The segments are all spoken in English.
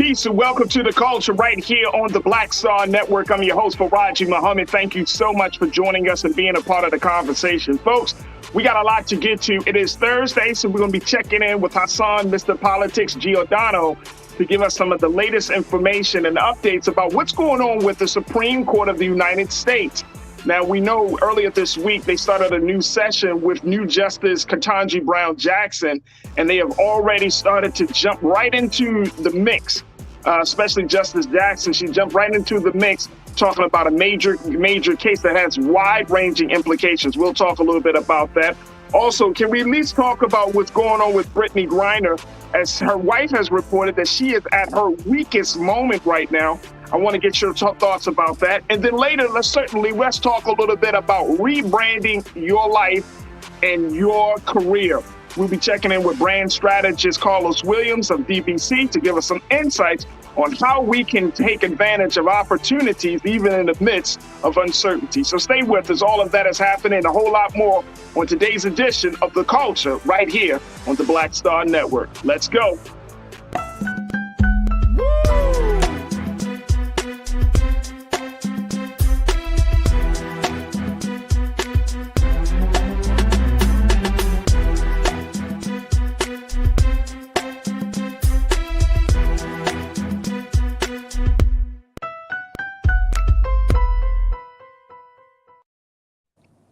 Peace and welcome to The Culture right here on the Black Star Network. I'm your host, Farajii. Thank you so much for joining us and being a part of the conversation. Folks, we got a lot to get to. It is Thursday, so we're going to be checking in with Hassan, Mr. Politics Giordano, to give us some of the latest information and updates about what's going on with the Supreme Court of the United States. Now, we know earlier this week they started a new session with new Justice Ketanji Brown Jackson, and they have already started to jump right into the mix, especially Justice Jackson. She jumped right into the mix, talking about a major case that has wide-ranging implications. We'll talk a little bit about that. Also, can we at least talk about what's going on with Brittney Griner, as her wife has reported that she is at her weakest moment right now. I want to get your thoughts about that. And then later, let's talk a little bit about rebranding your life and your career. We'll be checking in with brand strategist Carlos Williams of DBC to give us some insights on how we can take advantage of opportunities even in the midst of uncertainty. So stay with us. All of that is happening and a whole lot more on today's edition of The Culture right here on the Black Star Network. Let's go.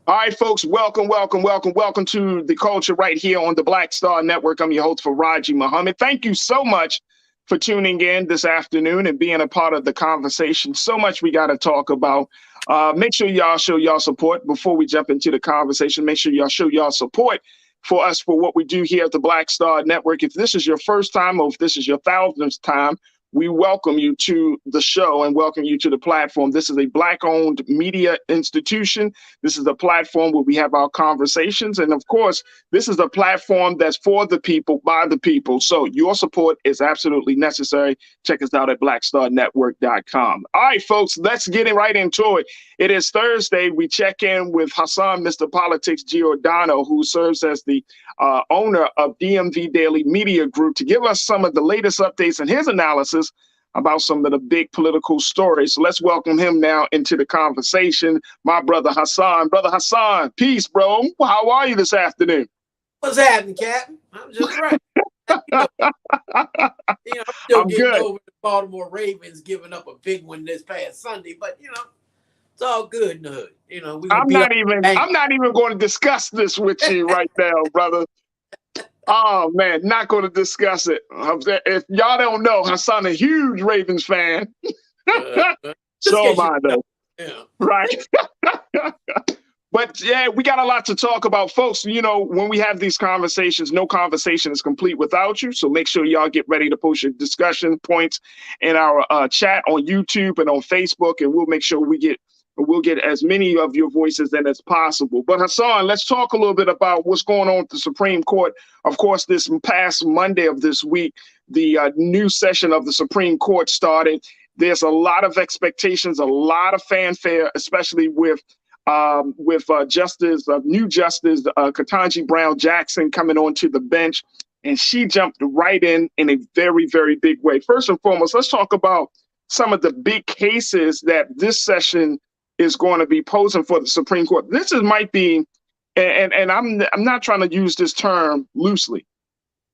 All right, folks, welcome to The Culture right here on the Black Star Network. I'm your host, Farajii. Thank you so much for tuning in this afternoon and being a part of the conversation. So much we got to talk about. Make sure y'all show y'all support before we jump into the conversation. Make sure y'all show y'all support for us for what we do here at the Black Star Network. If this is your first time or if this is your 1000th time, we welcome you to the show and welcome you to the platform. This is a Black-owned media institution. This is a platform where we have our conversations. And of course, this is a platform that's for the people, by the people. So your support is absolutely necessary. Check us out at blackstarnetwork.com. All right, folks, let's get right into it. It is Thursday. We check in with Hassan, Mr. Politics Giordano, who serves as the owner of DMV Daily Media Group, to give us some of the latest updates and his analysis about some of the big political stories. So let's welcome him now into the conversation. My brother Hassan. Brother Hassan, peace, bro. How are you this afternoon? What's happening, Captain? I'm just right. I'm still getting over the Baltimore Ravens giving up a big one this past Sunday, but it's all good in the hood. I'm not even going to discuss this with you right now, brother. Oh man, not going to discuss it. If y'all don't know, Hassan a huge Ravens fan. So am I, though. Yeah. Right. But yeah, we got a lot to talk about, folks. When we have these conversations, no conversation is complete without you. So make sure y'all get ready to post your discussion points in our chat on YouTube and on Facebook, and we'll make sure we'll get as many of your voices in as possible. But Hassan, let's talk a little bit about what's going on with the Supreme Court. Of course, this past Monday of this week, the new session of the Supreme Court started. There's a lot of expectations, a lot of fanfare, especially with new Justice Ketanji Brown Jackson coming onto the bench. And she jumped right in a very, very big way. First and foremost, let's talk about some of the big cases that this session is going to be posing for the Supreme Court. Might be, and I'm not trying to use this term loosely,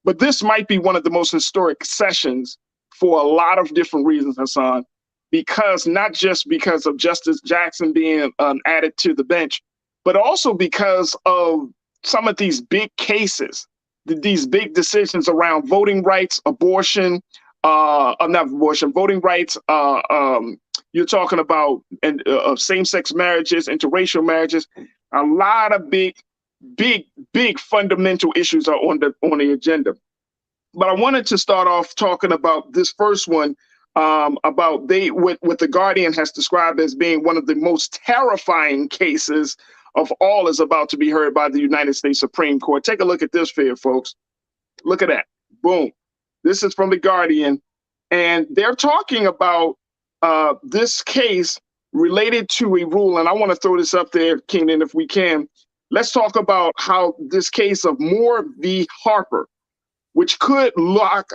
but this might be one of the most historic sessions for a lot of different reasons, Hassan, because not just because of Justice Jackson being added to the bench, but also because of some of these big cases, these big decisions around voting rights, voting rights, you're talking about same-sex marriages, interracial marriages. A lot of big fundamental issues are on the agenda. But I wanted to start off talking about this first one, about what the Guardian has described as being one of the most terrifying cases of all is about to be heard by the United States Supreme Court. Take a look at this here, folks. Look at that. Boom. This is from the Guardian. And they're talking about this case related to a rule, and I want to throw this up there, Keenan, if we can. Let's talk about how this case of Moore v. Harper which could lock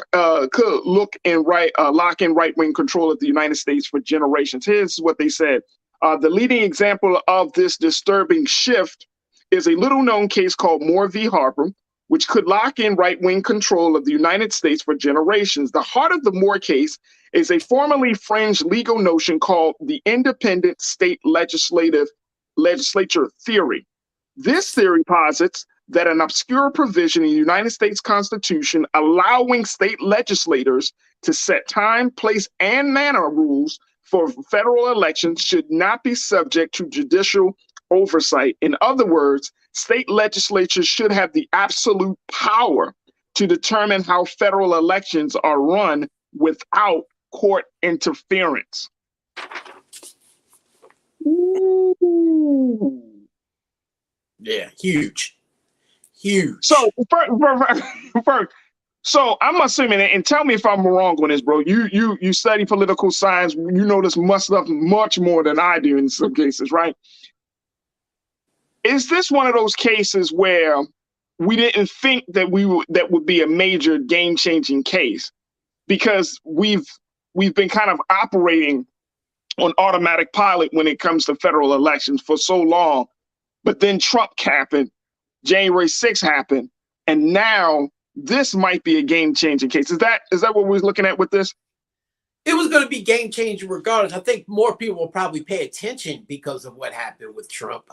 in right-wing control of the United States for generations. Here's what they said. The leading example of this disturbing shift is a little-known case called Moore v. Harper, which could lock in right-wing control of the United States for generations. The heart of the Moore case is a formerly fringe legal notion called the Independent State Legislature theory. This theory posits that an obscure provision in the United States Constitution allowing state legislators to set time, place, and manner rules for federal elections should not be subject to judicial oversight. In other words, state legislatures should have the absolute power to determine how federal elections are run without court interference. Ooh. Yeah, huge. So first, so I'm assuming, and tell me if I'm wrong on this, bro. You study political science. You know this much more than I do in some cases, right? Is this one of those cases where we didn't think that that would be a major game-changing case, because we've been kind of operating on automatic pilot when it comes to federal elections for so long, but then Trump happened, January 6th happened, and now this might be a game-changing case. Is that what we're looking at with this? It was going to be game-changing regardless. I think more people will probably pay attention because of what happened with Trump.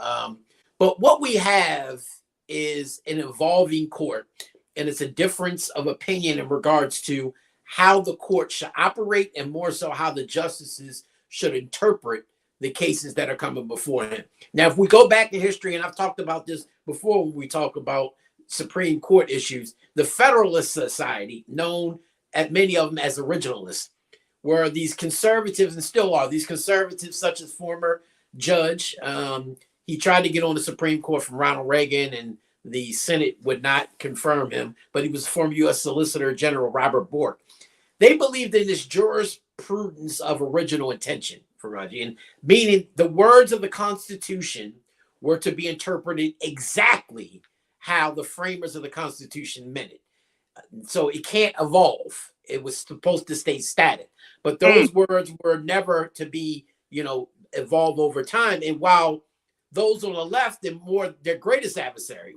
But what we have is an evolving court, and it's a difference of opinion in regards to how the court should operate, and more so how the justices should interpret the cases that are coming before him. Now, if we go back in history, and I've talked about this before when we talk about Supreme Court issues, the Federalist Society, known at many of them as originalists, were these conservatives, and still are these conservatives, such as former judge. He tried to get on the Supreme Court from Ronald Reagan, and the Senate would not confirm him, but he was former U.S. Solicitor General Robert Bork. They believed in this jurisprudence of original intention, Farajii, and meaning the words of the Constitution were to be interpreted exactly how the framers of the Constitution meant it. So it can't evolve. It was supposed to stay static. But those words were never to be, evolve over time. And while those on the left and their greatest adversary,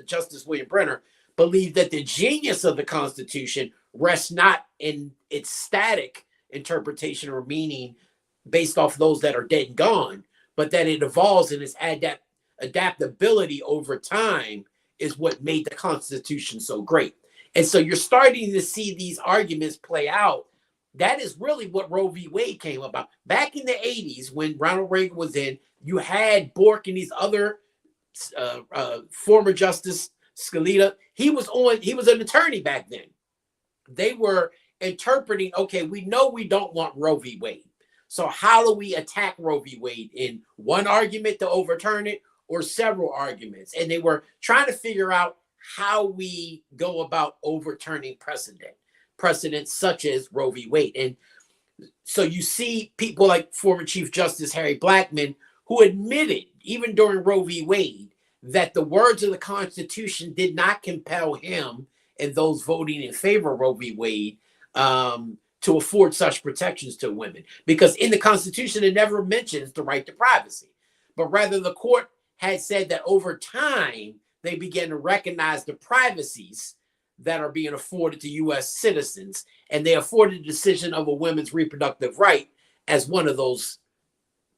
Justice William Griner, believed that the genius of the Constitution rests not in its static interpretation or meaning based off those that are dead and gone, but that it evolves in its adaptability over time is what made the Constitution so great. And so you're starting to see these arguments play out. That is really what Roe v. Wade came about. Back in the 80s, when Ronald Reagan was in, you had Bork and these other former Justice Scalia. He was an attorney back then. They were interpreting, okay, we know we don't want Roe v. Wade. So how do we attack Roe v. Wade? In one argument to overturn it, or several arguments? And they were trying to figure out how we go about overturning precedents such as Roe v. Wade. And so you see people like former Chief Justice Harry Blackmun, who admitted, even during Roe v. Wade, that the words of the Constitution did not compel him and those voting in favor of Roe v. Wade to afford such protections to women. Because in the Constitution, it never mentions the right to privacy, but rather the court had said that over time, they began to recognize the privacies that are being afforded to U.S. citizens, and they afforded the decision of a woman's reproductive right as one of those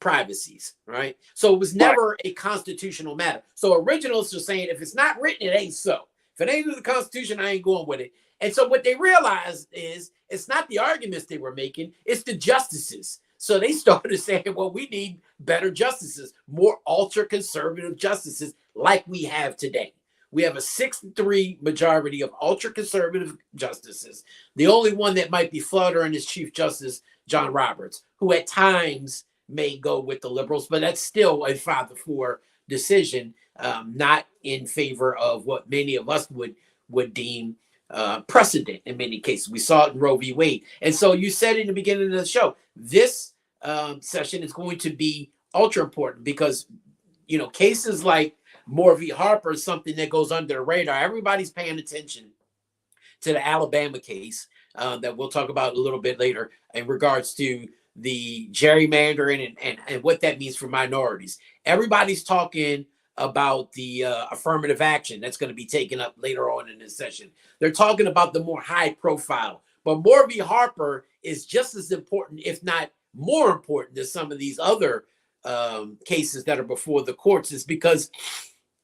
privacies, right? So it was never a constitutional matter. So originalists are saying, if it's not written, it ain't so. If it ain't in the Constitution, I ain't going with it. And so what they realized is it's not the arguments they were making, it's the justices. So they started saying, well, we need better justices, more ultra-conservative justices like we have today. We have a 6-3 majority of ultra-conservative justices. The only one that might be fluttering is Chief Justice John Roberts, who at times may go with the liberals, but that's still a 5-4 decision, not in favor of what many of us would deem precedent in many cases. We saw it in Roe v. Wade. And so you said in the beginning of the show, this session is going to be ultra important because, cases like Moore v. Harper is something that goes under the radar. Everybody's paying attention to the Alabama case that we'll talk about a little bit later in regards to the gerrymandering and what that means for minorities. Everybody's talking about the affirmative action that's going to be taken up later on in this session. They're talking about the more high profile, but Moore v. Harper is just as important, if not more important, than some of these other cases that are before the courts, is because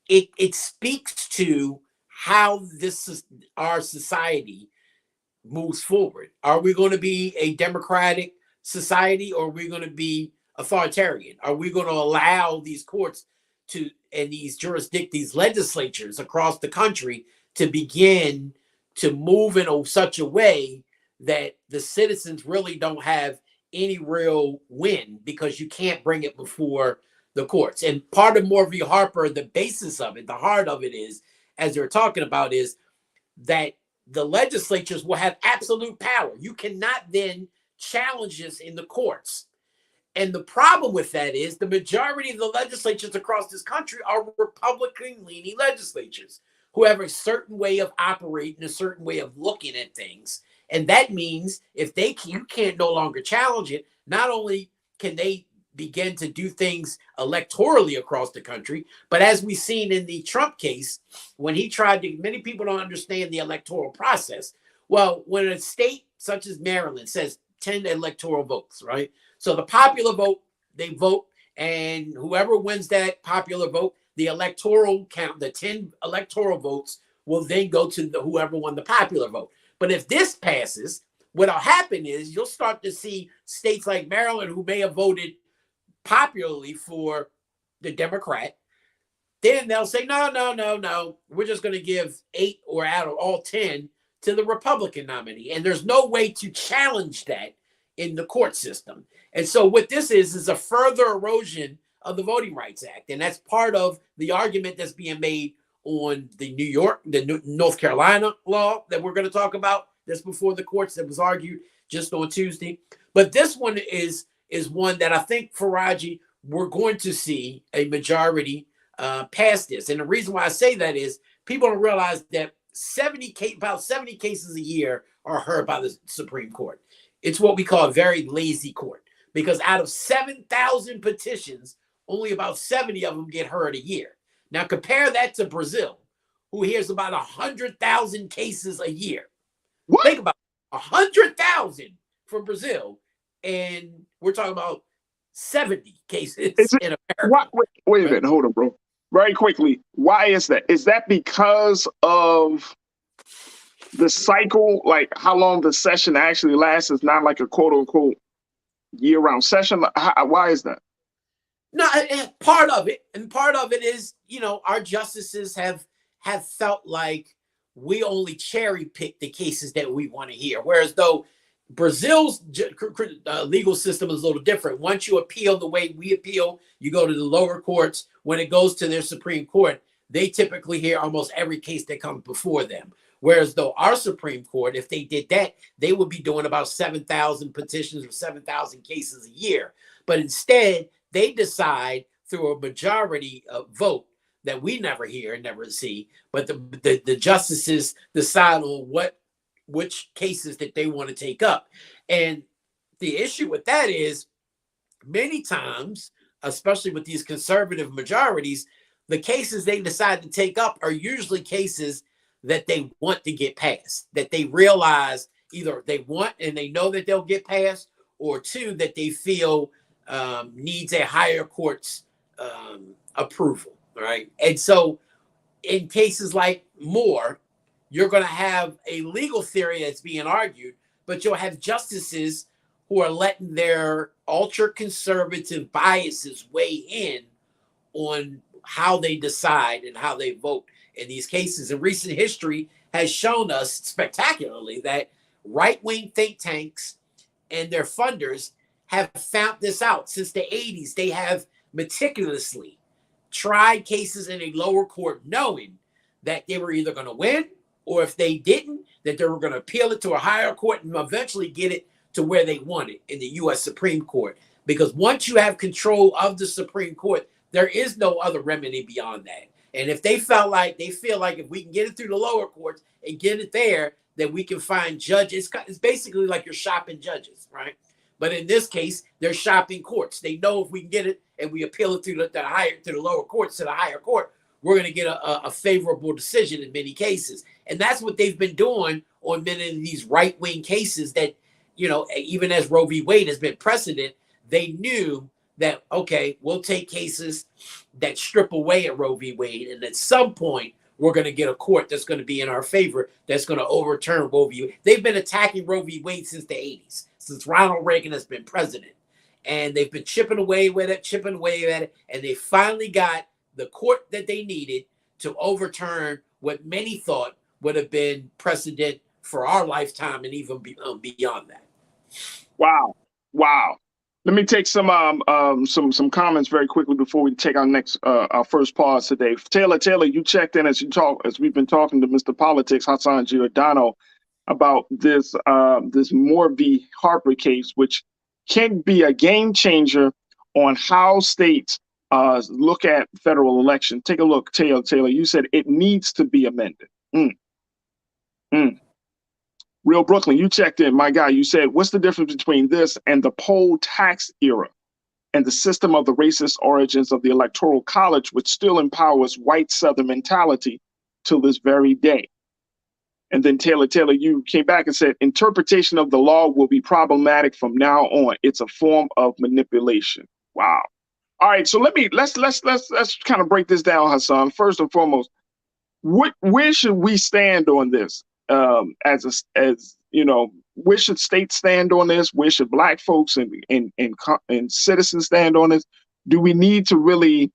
it speaks to how our society moves forward. Are we going to be a democratic society, or are we going to be authoritarian? Are we going to allow these courts and these legislatures across the country to begin to move in such a way that the citizens really don't have any real win, because you can't bring it before the courts? And part of Moore v. Harper, the basis of it, the heart of it is, as they're talking about, is that the legislatures will have absolute power. You cannot then challenge this in the courts. And the problem with that is the majority of the legislatures across this country are Republican-leaning legislatures who have a certain way of operating, a certain way of looking at things. And that means if you can't no longer challenge it, not only can they begin to do things electorally across the country, but as we've seen in the Trump case, when he tried to, many people don't understand the electoral process. Well, when a state such as Maryland says 10 electoral votes, right? So the popular vote, they vote, and whoever wins that popular vote, the electoral count, the 10 electoral votes will then go to whoever won the popular vote. But if this passes, what'll happen is you'll start to see states like Maryland, who may have voted popularly for the Democrat, then they'll say, no, we're just going to give 8 or out of all 10 to the Republican nominee. And there's no way to challenge that in the court system. And so what this is a further erosion of the Voting Rights Act. And that's part of the argument that's being made on the North Carolina law that we're going to talk about that's before the courts, that was argued just on Tuesday. But this one is one that I think, Farajii, we're going to see a majority pass this. And the reason why I say that is people don't realize that about 70 cases a year are heard by the Supreme Court. It's what we call a very lazy court, because out of 7,000 petitions, only about 70 of them get heard a year. Now compare that to Brazil, who hears about 100,000 cases a year. What? Think about 100,000 from Brazil, and we're talking about 70 cases in America. Wait a minute, hold on, bro. Very quickly, why is that? Is that because of the cycle, like how long the session actually lasts? Is not like a quote unquote year-round session. Why is that? No, part of it, and part of it is, our justices have felt like we only cherry pick the cases that we want to hear, whereas though Brazil's legal system is a little different. Once you appeal the way we appeal, you go to the lower courts. When it goes to their Supreme Court, they typically hear almost every case that comes before them. Whereas though our Supreme Court, if they did that, they would be doing about 7,000 petitions or 7,000 cases a year. But instead, they decide through a majority vote that we never hear and never see, but the justices decide on which cases that they want to take up. And the issue with that is many times, especially with these conservative majorities, the cases they decide to take up are usually cases that they want to get passed, that they realize either they want and they know that they'll get passed, or two, that they feel needs a higher court's approval, right? And so in cases like Moore, you're going to have a legal theory that's being argued, but you'll have justices who are letting their ultra-conservative biases weigh in on how they decide and how they vote in these cases. And recent history has shown us spectacularly that right-wing think tanks and their funders have found this out. Since the 80s, they have meticulously tried cases in a lower court knowing that they were either going to win, or if they didn't, that they were going to appeal it to a higher court and eventually get it to where they want it in the U.S. Supreme Court. Because once you have control of the Supreme Court, there is no other remedy beyond that. And if they feel like if we can get it through the lower courts and get it there, that we can find judges. It's basically like you're shopping judges, right? But in this case, they're shopping courts. They know if we can get it and we appeal it to the lower courts, to the higher court, we're going to get a favorable decision in many cases. And that's what they've been doing on many of these right-wing cases that, even as Roe v. Wade has been precedent, they knew that, okay, we'll take cases that strip away at Roe v. Wade. And at some point, we're going to get a court that's going to be in our favor, that's going to overturn Roe v. Wade. They've been attacking Roe v. Wade since the 80s, since Ronald Reagan has been president. And they've been chipping away at it. And they finally got the court that they needed to overturn what many thought would have been precedent for our lifetime and even beyond that. Wow. Let me take some comments very quickly before we take our first pause today. Taylor, you checked in as we've been talking to Mr. Politics Hassan Giordano about this Moore v. Harper case, which can be a game changer on how states look at federal election. Take a look, Taylor. You said it needs to be amended. Real Brooklyn, you checked in, my guy. You said, what's the difference between this and the poll tax era and the system of the racist origins of the Electoral College, which still empowers white Southern mentality till this very day? And then Taylor, you came back and said, interpretation of the law will be problematic from now on. It's a form of manipulation. Wow. All right, so let's kind of break this down, Hassan. First and foremost, where should we stand on this? Where should states stand on this? Where should Black folks and citizens stand on this? Do we need to really?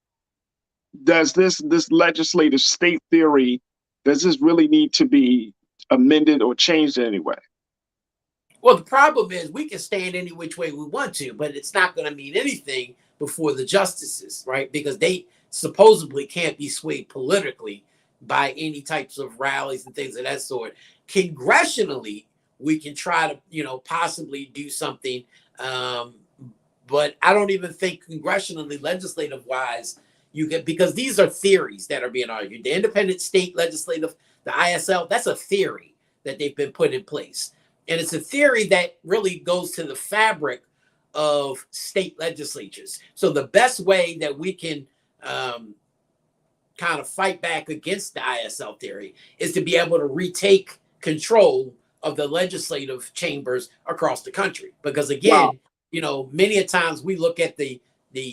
Does this legislative state theory? Does this really need to be amended or changed in any way? Well, the problem is we can stand any which way we want to, but it's not going to mean anything before the justices, right? Because they supposedly can't be swayed politically by any types of rallies and things of that sort. Congressionally, we can try to, possibly do something. But I don't even think congressionally, legislative wise, because these are theories that are being argued. The Independent State Legislative, the ISL, that's a theory that they've been put in place. And it's a theory that really goes to the fabric of state legislatures. So the best way that we can kind of fight back against the ISL theory is to be able to retake control of the legislative chambers across the country. Because again, many a times we look at the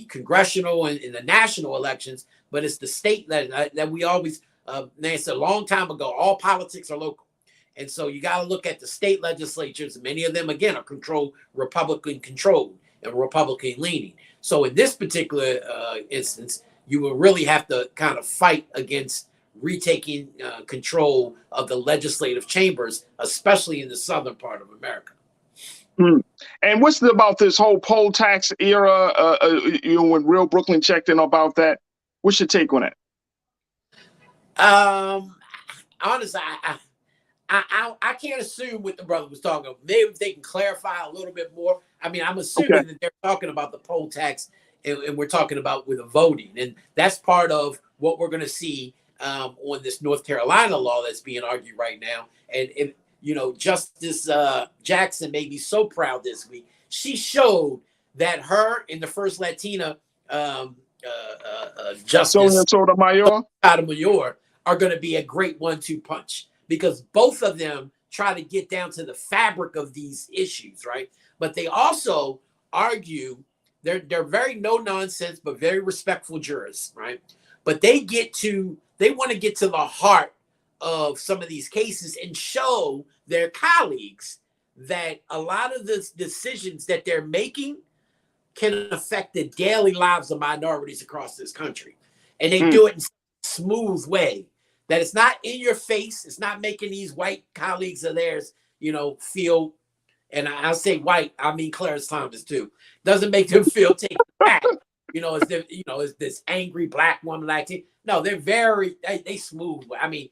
congressional and the national elections, but it's the state that we always, they said a long time ago, all politics are local. And so you got to look at the state legislatures. Many of them, again, are Republican controlled and Republican leaning. So in this particular instance, you will really have to kind of fight against retaking control of the legislative chambers, especially in the southern part of America. And what's about this whole poll tax era? When Real Brooklyn checked in about that, what's your take on it? Honestly, I can't assume what the brother was talking about. Maybe if they can clarify a little bit more. I mean, I'm assuming that they're talking about the poll tax, and we're talking about with the voting, and that's part of what we're going to see on this North Carolina law that's being argued right now. And Justice Jackson made me so proud this week. She showed that her and the first Latina Justice Sotomayor are going to be a great 1-2 punch, because both of them try to get down to the fabric of these issues, right? But they also argue, they're very no nonsense but very respectful jurists, right? But they want to get to the heart of some of these cases and show their colleagues that a lot of the decisions that they're making can affect the daily lives of minorities across this country. And they do it in a smooth way, that it's not in your face. It's not making these white colleagues of theirs, feel, and I'll say white, I mean Clarence Thomas too, doesn't make them feel taken back. As this angry Black woman like it. No, they're they smooth. I mean,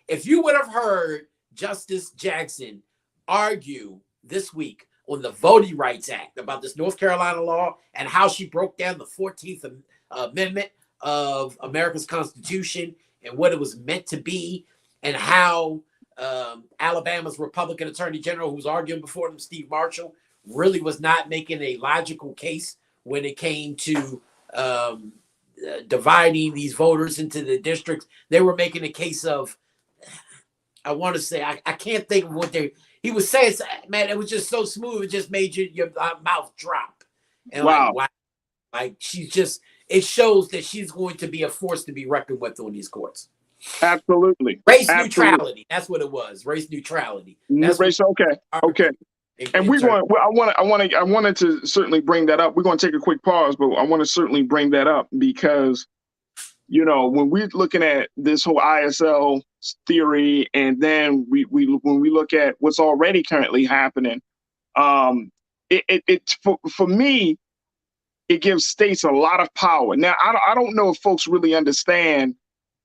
if you would have heard Justice Jackson argue this week on the Voting Rights Act about this North Carolina law and how she broke down the 14th Amendment of America's Constitution and what it was meant to be, and how Alabama's Republican Attorney General, who was arguing before them, Steve Marshall, really was not making a logical case when it came to dividing these voters into the districts. They were making a case of, I want to say, I can't think of what he was saying. Man, it was just so smooth. It just made your mouth drop. And wow. Like she's just, it shows that she's going to be a force to be reckoned with on these courts. Absolutely. Race neutrality. That's what it was. Race neutrality. That's okay. And we're going. I wanted to certainly bring that up. We're going to take a quick pause, but I want to certainly bring that up because, you know, when we're looking at this whole ISL theory, and then when we look at what's already currently happening, for me, it gives states a lot of power. Now, I don't know if folks really understand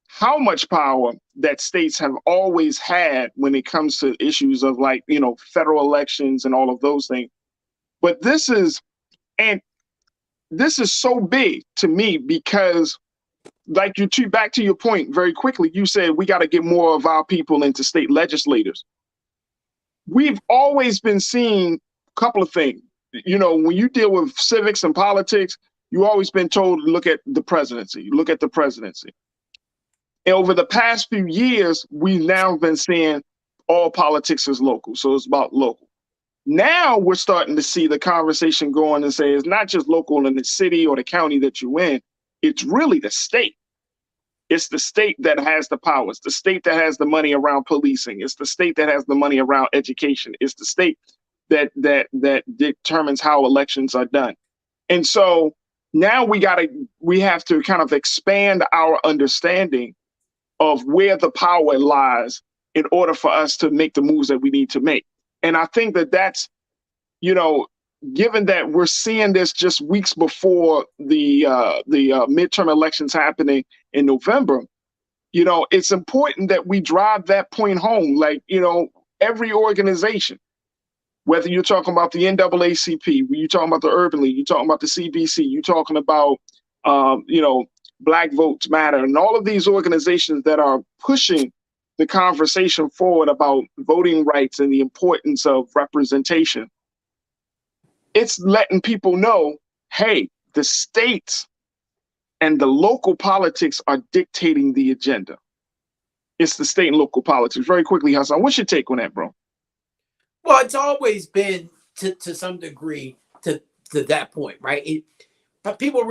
how much power that states have always had when it comes to issues of, like, you know, federal elections and all of those things. But this is so big to me because, like, back to your point very quickly, you said we got to get more of our people into state legislators. We've always been seeing a couple of things. You know, when you deal with civics and politics, you've always been told to look at the presidency, look at the presidency. And over the past few years, we've now been seeing all politics is local. So it's about local. Now we're starting to see the conversation going and say it's not just local in the city or the county that you're in. It's really the state. It's the state that has the power. It's the state that has the money around policing. It's the state that has the money around education. It's the state that determines how elections are done. And so now we have to kind of expand our understanding of where the power lies in order for us to make the moves that we need to make. And I think that's, you know, given that we're seeing this just weeks before the midterm elections happening in November, you know, it's important that we drive that point home. Like, you know, every organization, whether you're talking about the NAACP, you're talking about the Urban League, you're talking about the CBC, you're talking about, you know, Black Votes Matter, and all of these organizations that are pushing the conversation forward about voting rights and the importance of representation. It's letting people know, hey, the states and the local politics are dictating the agenda. It's the state and local politics. Very quickly, Hassan, what's your take on that, bro? Well, it's always been to some degree to that point, right? But people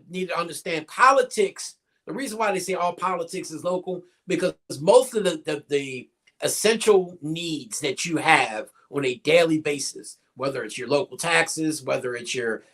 need to understand politics. The reason why they say all politics is local, because most of the essential needs that you have on a daily basis, whether it's your local taxes, whether it's your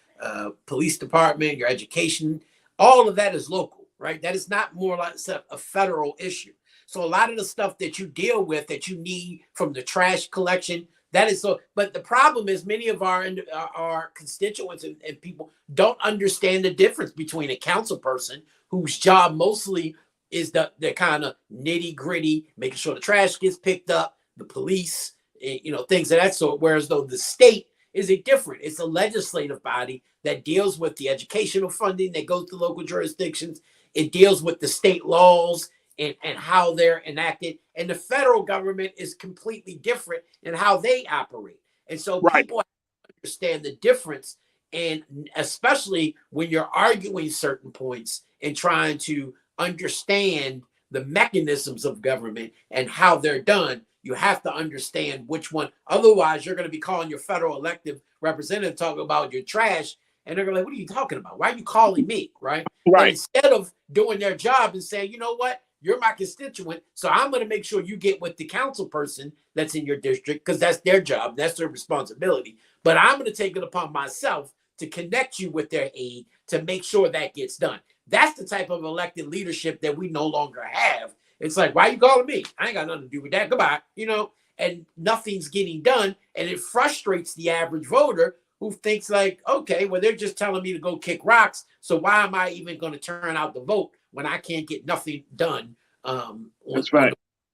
police department, your education, all of that is local, right? That is not more like a federal issue. So a lot of the stuff that you deal with that you need, from the trash collection, that is so. But the problem is many of our constituents and people don't understand the difference between a council person whose job mostly is the kind of nitty gritty, making sure the trash gets picked up, the police, you know, things of that sort. Whereas though the state is it's a legislative body that deals with the educational funding that goes to local jurisdictions. It deals with the state laws and how they're enacted. And the federal government is completely different in how they operate. And so people have to understand the difference. And especially when you're arguing certain points and trying to understand the mechanisms of government and how they're done, you have to understand which one. Otherwise, you're going to be calling your federal elected representative talking about your trash. And they're going to be like, what are you talking about? Why are you calling me? Right. And instead of doing their job and saying, you know what? You're my constituent, so I'm going to make sure you get with the council person that's in your district, because that's their job, that's their responsibility. But I'm going to take it upon myself to connect you with their aid to make sure that gets done. That's the type of elected leadership that we no longer have. It's like, why are you calling me? I ain't got nothing to do with that. Goodbye. You know, and nothing's getting done. And it frustrates the average voter who thinks like, okay, well, they're just telling me to go kick rocks. So why am I even going to turn out the vote when I can't get nothing done? That's right.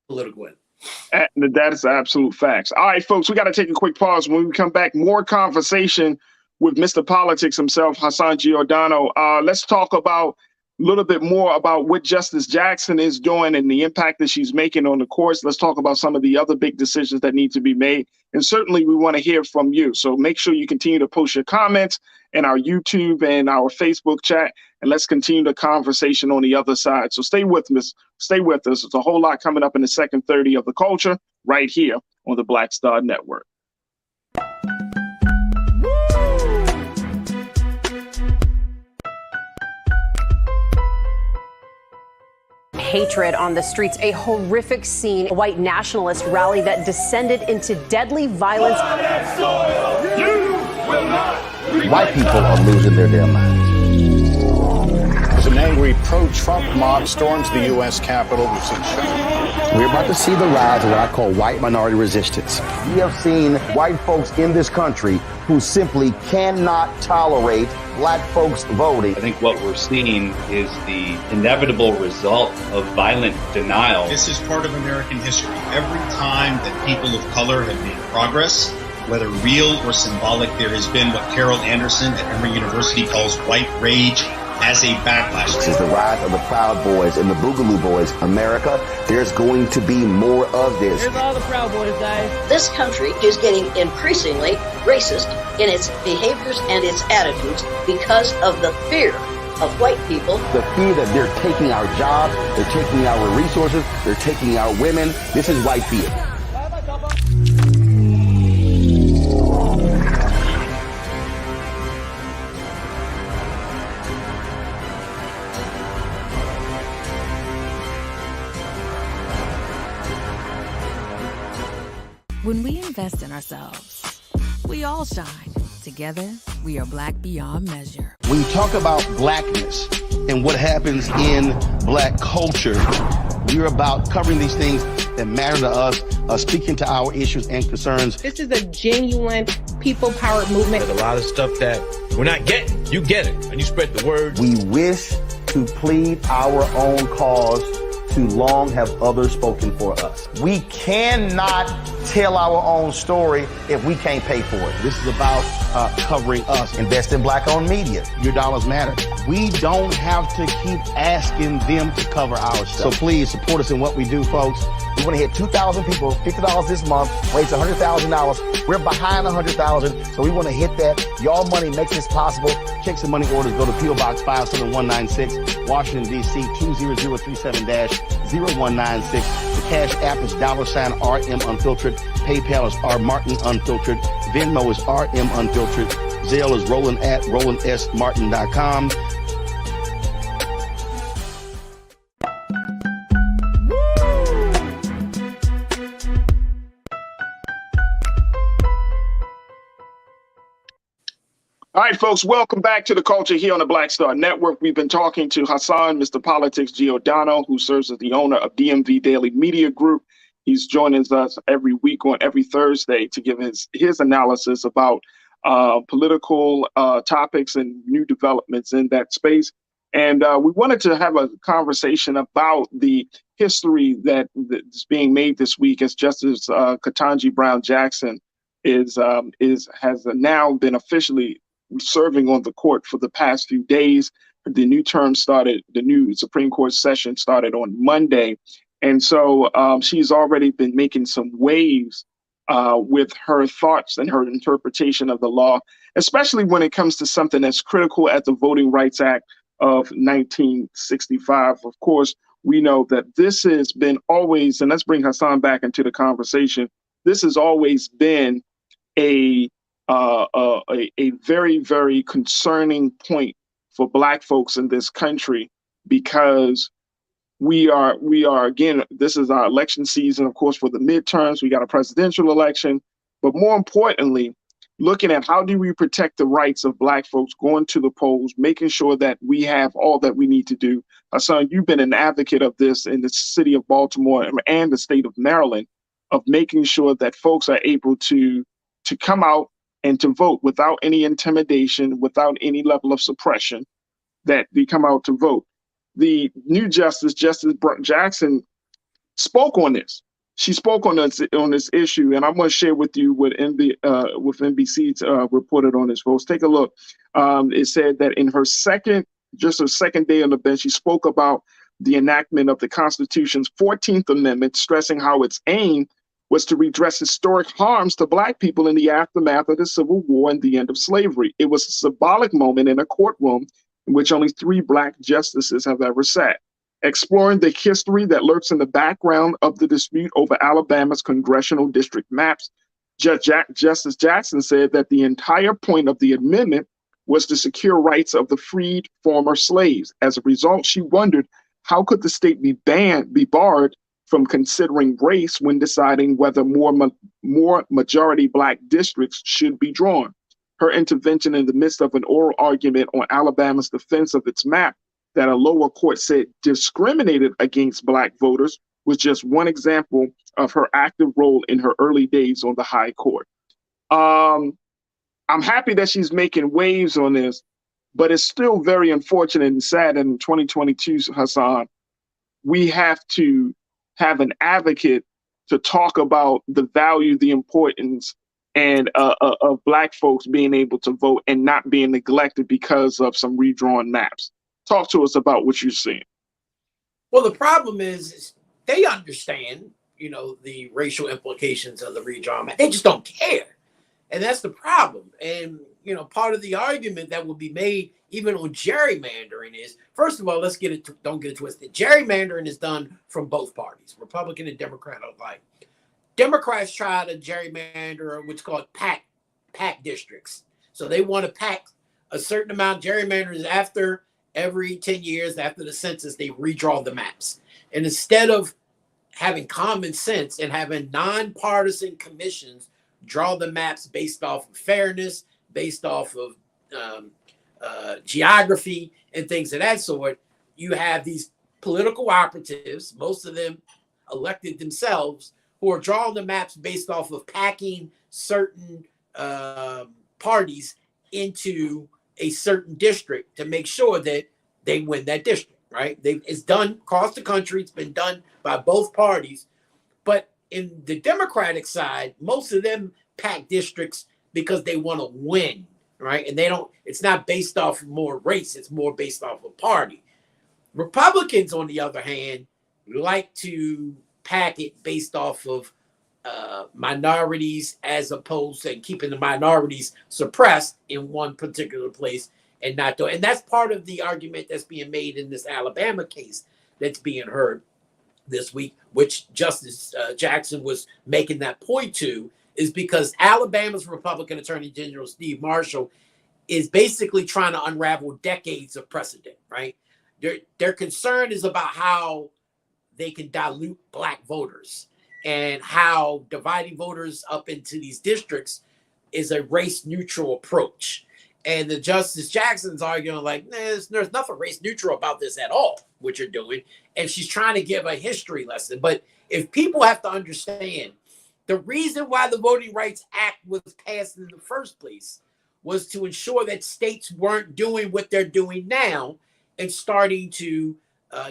Political end. That is absolute facts. All right, folks, we got to take a quick pause. When we come back, more conversation with Mr. Politics himself, Hassan Giordano. Let's talk about little bit more about what Justice Jackson is doing and the impact that she's making on the courts. Let's talk about some of the other big decisions that need to be made. And certainly we want to hear from you. So make sure you continue to post your comments in our YouTube and our Facebook chat, and let's continue the conversation on the other side. So stay with us. Stay with us. There's a whole lot coming up in the second 30 of The Culture right here on the Black Star Network. Hatred on the streets, a horrific scene, a white nationalist rally that descended into deadly violence. White people are losing their damn minds. An angry pro-Trump mob storms the U.S. Capitol. We're about to see the rise of what I call white minority resistance. We have seen white folks in this country who simply cannot tolerate black folks voting. I think what we're seeing is the inevitable result of violent denial. This is part of American history. Every time that people of color have made progress, whether real or symbolic, there has been what Carol Anderson at Emory University calls white rage as a backlash. This is the rise of the Proud Boys and the Boogaloo Boys. America, there's going to be more of this. Here's all the Proud Boys, guys. This country is getting increasingly racist in its behaviors and its attitudes because of the fear of white people. The fear that they're taking our jobs, they're taking our resources, they're taking our women. This is white fear. When we invest in ourselves, we all shine. Together, we are black beyond measure. When you talk about blackness and what happens in black culture, we're about covering these things that matter to us, speaking to our issues and concerns. This is a genuine people-powered movement. There's a lot of stuff that we're not getting. You get it, and you spread the word. We wish to plead our own cause. Too long have others spoken for us. We cannot tell our own story if we can't pay for it. This is about covering us. Invest in black-owned media. Your dollars matter. We don't have to keep asking them to cover our stuff. So please support us in what we do, folks. We want to hit 2,000 people, $50 this month, raise $100,000. We're behind 100,000, so we want to hit that. Y'all money makes this possible. Checks and money orders go to P.O. Box 57196, Washington, D.C. 20036-0196. The Cash App is $RM Unfiltered. PayPal is R Martin Unfiltered. Venmo is RM Unfiltered. Zelle is Roland at RolandSMartin.com. All right, folks, welcome back to The Culture here on the Black Star Network. We've been talking to Hassan, Mr. Politics Giordano, who serves as the owner of DMV Daily Media Group. He's joining us every week on every Thursday to give his analysis about political topics and new developments in that space. And we wanted to have a conversation about the history that is being made this week as Justice Ketanji Brown Jackson has now been officially serving on the court for the past few days. The new term started, the new Supreme Court session started on Monday. And so she's already been making some waves with her thoughts and her interpretation of the law, especially when it comes to something as critical as the Voting Rights Act of 1965. Of course, we know that this has been always, and let's bring Hassan back into the conversation, this has always been a very, very concerning point for Black folks in this country, because we are again, this is our election season, of course, for the midterms. We got a presidential election, but more importantly, looking at how do we protect the rights of Black folks going to the polls, making sure that we have all that we need to do. Hassan, you've been an advocate of this in the city of Baltimore and the state of Maryland, of making sure that folks are able to come out and to vote without any intimidation, without any level of suppression, that they come out to vote. The new Justice Jackson, spoke on this. She spoke on this issue, and I'm going to share with you what NBC's reported on this. Folks, take a look. It said that in her second just her second day on the bench, she spoke about the enactment of the Constitution's 14th Amendment, stressing how its aim was to redress historic harms to Black people in the aftermath of the Civil War and the end of slavery. It was a symbolic moment in a courtroom in which only 3 Black justices have ever sat. Exploring the history that lurks in the background of the dispute over Alabama's congressional district maps, Justice Jackson said that the entire point of the amendment was to secure rights of the freed former slaves. As a result, she wondered, how could the state be barred from considering race when deciding whether more majority Black districts should be drawn? Her intervention in the midst of an oral argument on Alabama's defense of its map that a lower court said discriminated against Black voters was just one example of her active role in her early days on the high court. I'm happy that she's making waves on this, but it's still very unfortunate and sad that in 2022, Hassan, we have to have an advocate to talk about the value, the importance, and of Black folks being able to vote and not being neglected because of some redrawn maps. Talk to us about what you're seeing. Well, the problem is they understand, the racial implications of the redrawn map. They just don't care. And that's the problem. And, part of the argument that will be made even on gerrymandering is, first of all, don't get it twisted. Gerrymandering is done from both parties, Republican and Democrat alike. Democrats try to gerrymander what's called pack districts. So they want to pack a certain amount of gerrymanders after every 10 years after the census, they redraw the maps. And instead of having common sense and having nonpartisan commissions draw the maps based off of fairness, based off of geography and things of that sort, you have these political operatives, most of them elected themselves, who are drawing the maps based off of packing certain parties into a certain district to make sure that they win that district, right? It's done across the country. It's been done by both parties. But in the Democratic side, most of them pack districts because they want to win, right? And it's not based off more race. It's more based off of party. Republicans, on the other hand, like to pack it based off of minorities as opposed to keeping the minorities suppressed in one particular place and not do it. And that's part of the argument that's being made in this Alabama case that's being heard this week, which Justice Jackson was making that point to, is because Alabama's Republican Attorney General Steve Marshall is basically trying to unravel decades of precedent, right? Their concern is about how they can dilute Black voters and how dividing voters up into these districts is a race-neutral approach. And the Justice Jackson's arguing like, there's nothing race-neutral about this at all, what you're doing. And she's trying to give a history lesson. But if people have to understand, the reason why the Voting Rights Act was passed in the first place was to ensure that states weren't doing what they're doing now and starting to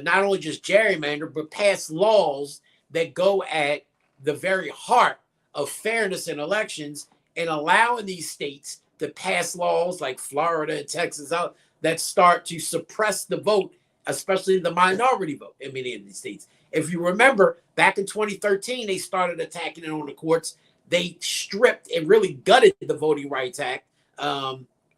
not only just gerrymander, but pass laws that go at the very heart of fairness in elections and allowing these states to pass laws like Florida and Texas out that start to suppress the vote, especially the minority vote in many of these states. If you remember, back in 2013, they started attacking it on the courts. They stripped and really gutted the Voting Rights Act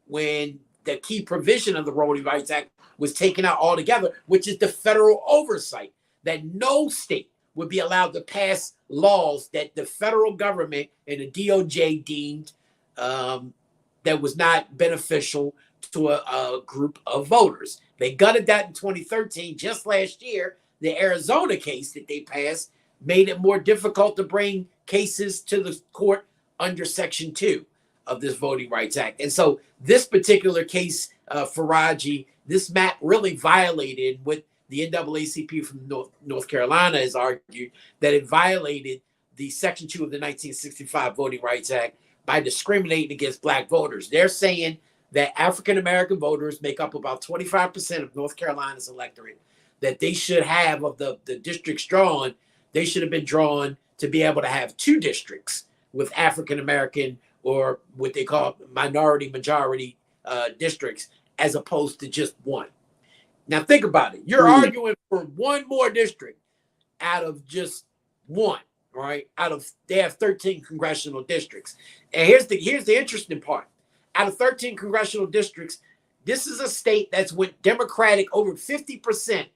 when the key provision of the Voting Rights Act was taken out altogether, which is the federal oversight, that no state would be allowed to pass laws that the federal government and the DOJ deemed that was not beneficial to a group of voters. They gutted that in 2013. Just last year, the Arizona case that they passed made it more difficult to bring cases to the court under Section 2 of this Voting Rights Act. And so this particular case, Farajii, this map really violated what the NAACP from North Carolina has argued, that it violated the Section 2 of the 1965 Voting Rights Act by discriminating against Black voters. They're saying that African-American voters make up about 25% of North Carolina's electorate, that they should have, of the districts drawn, they should have been drawn to be able to have 2 districts with African-American or what they call minority-majority districts, as opposed to just 1. Now think about it. You're arguing for one more district out of just one, right? They have 13 congressional districts. And here's the interesting part. Out of 13 congressional districts, this is a state that's went Democratic over 50%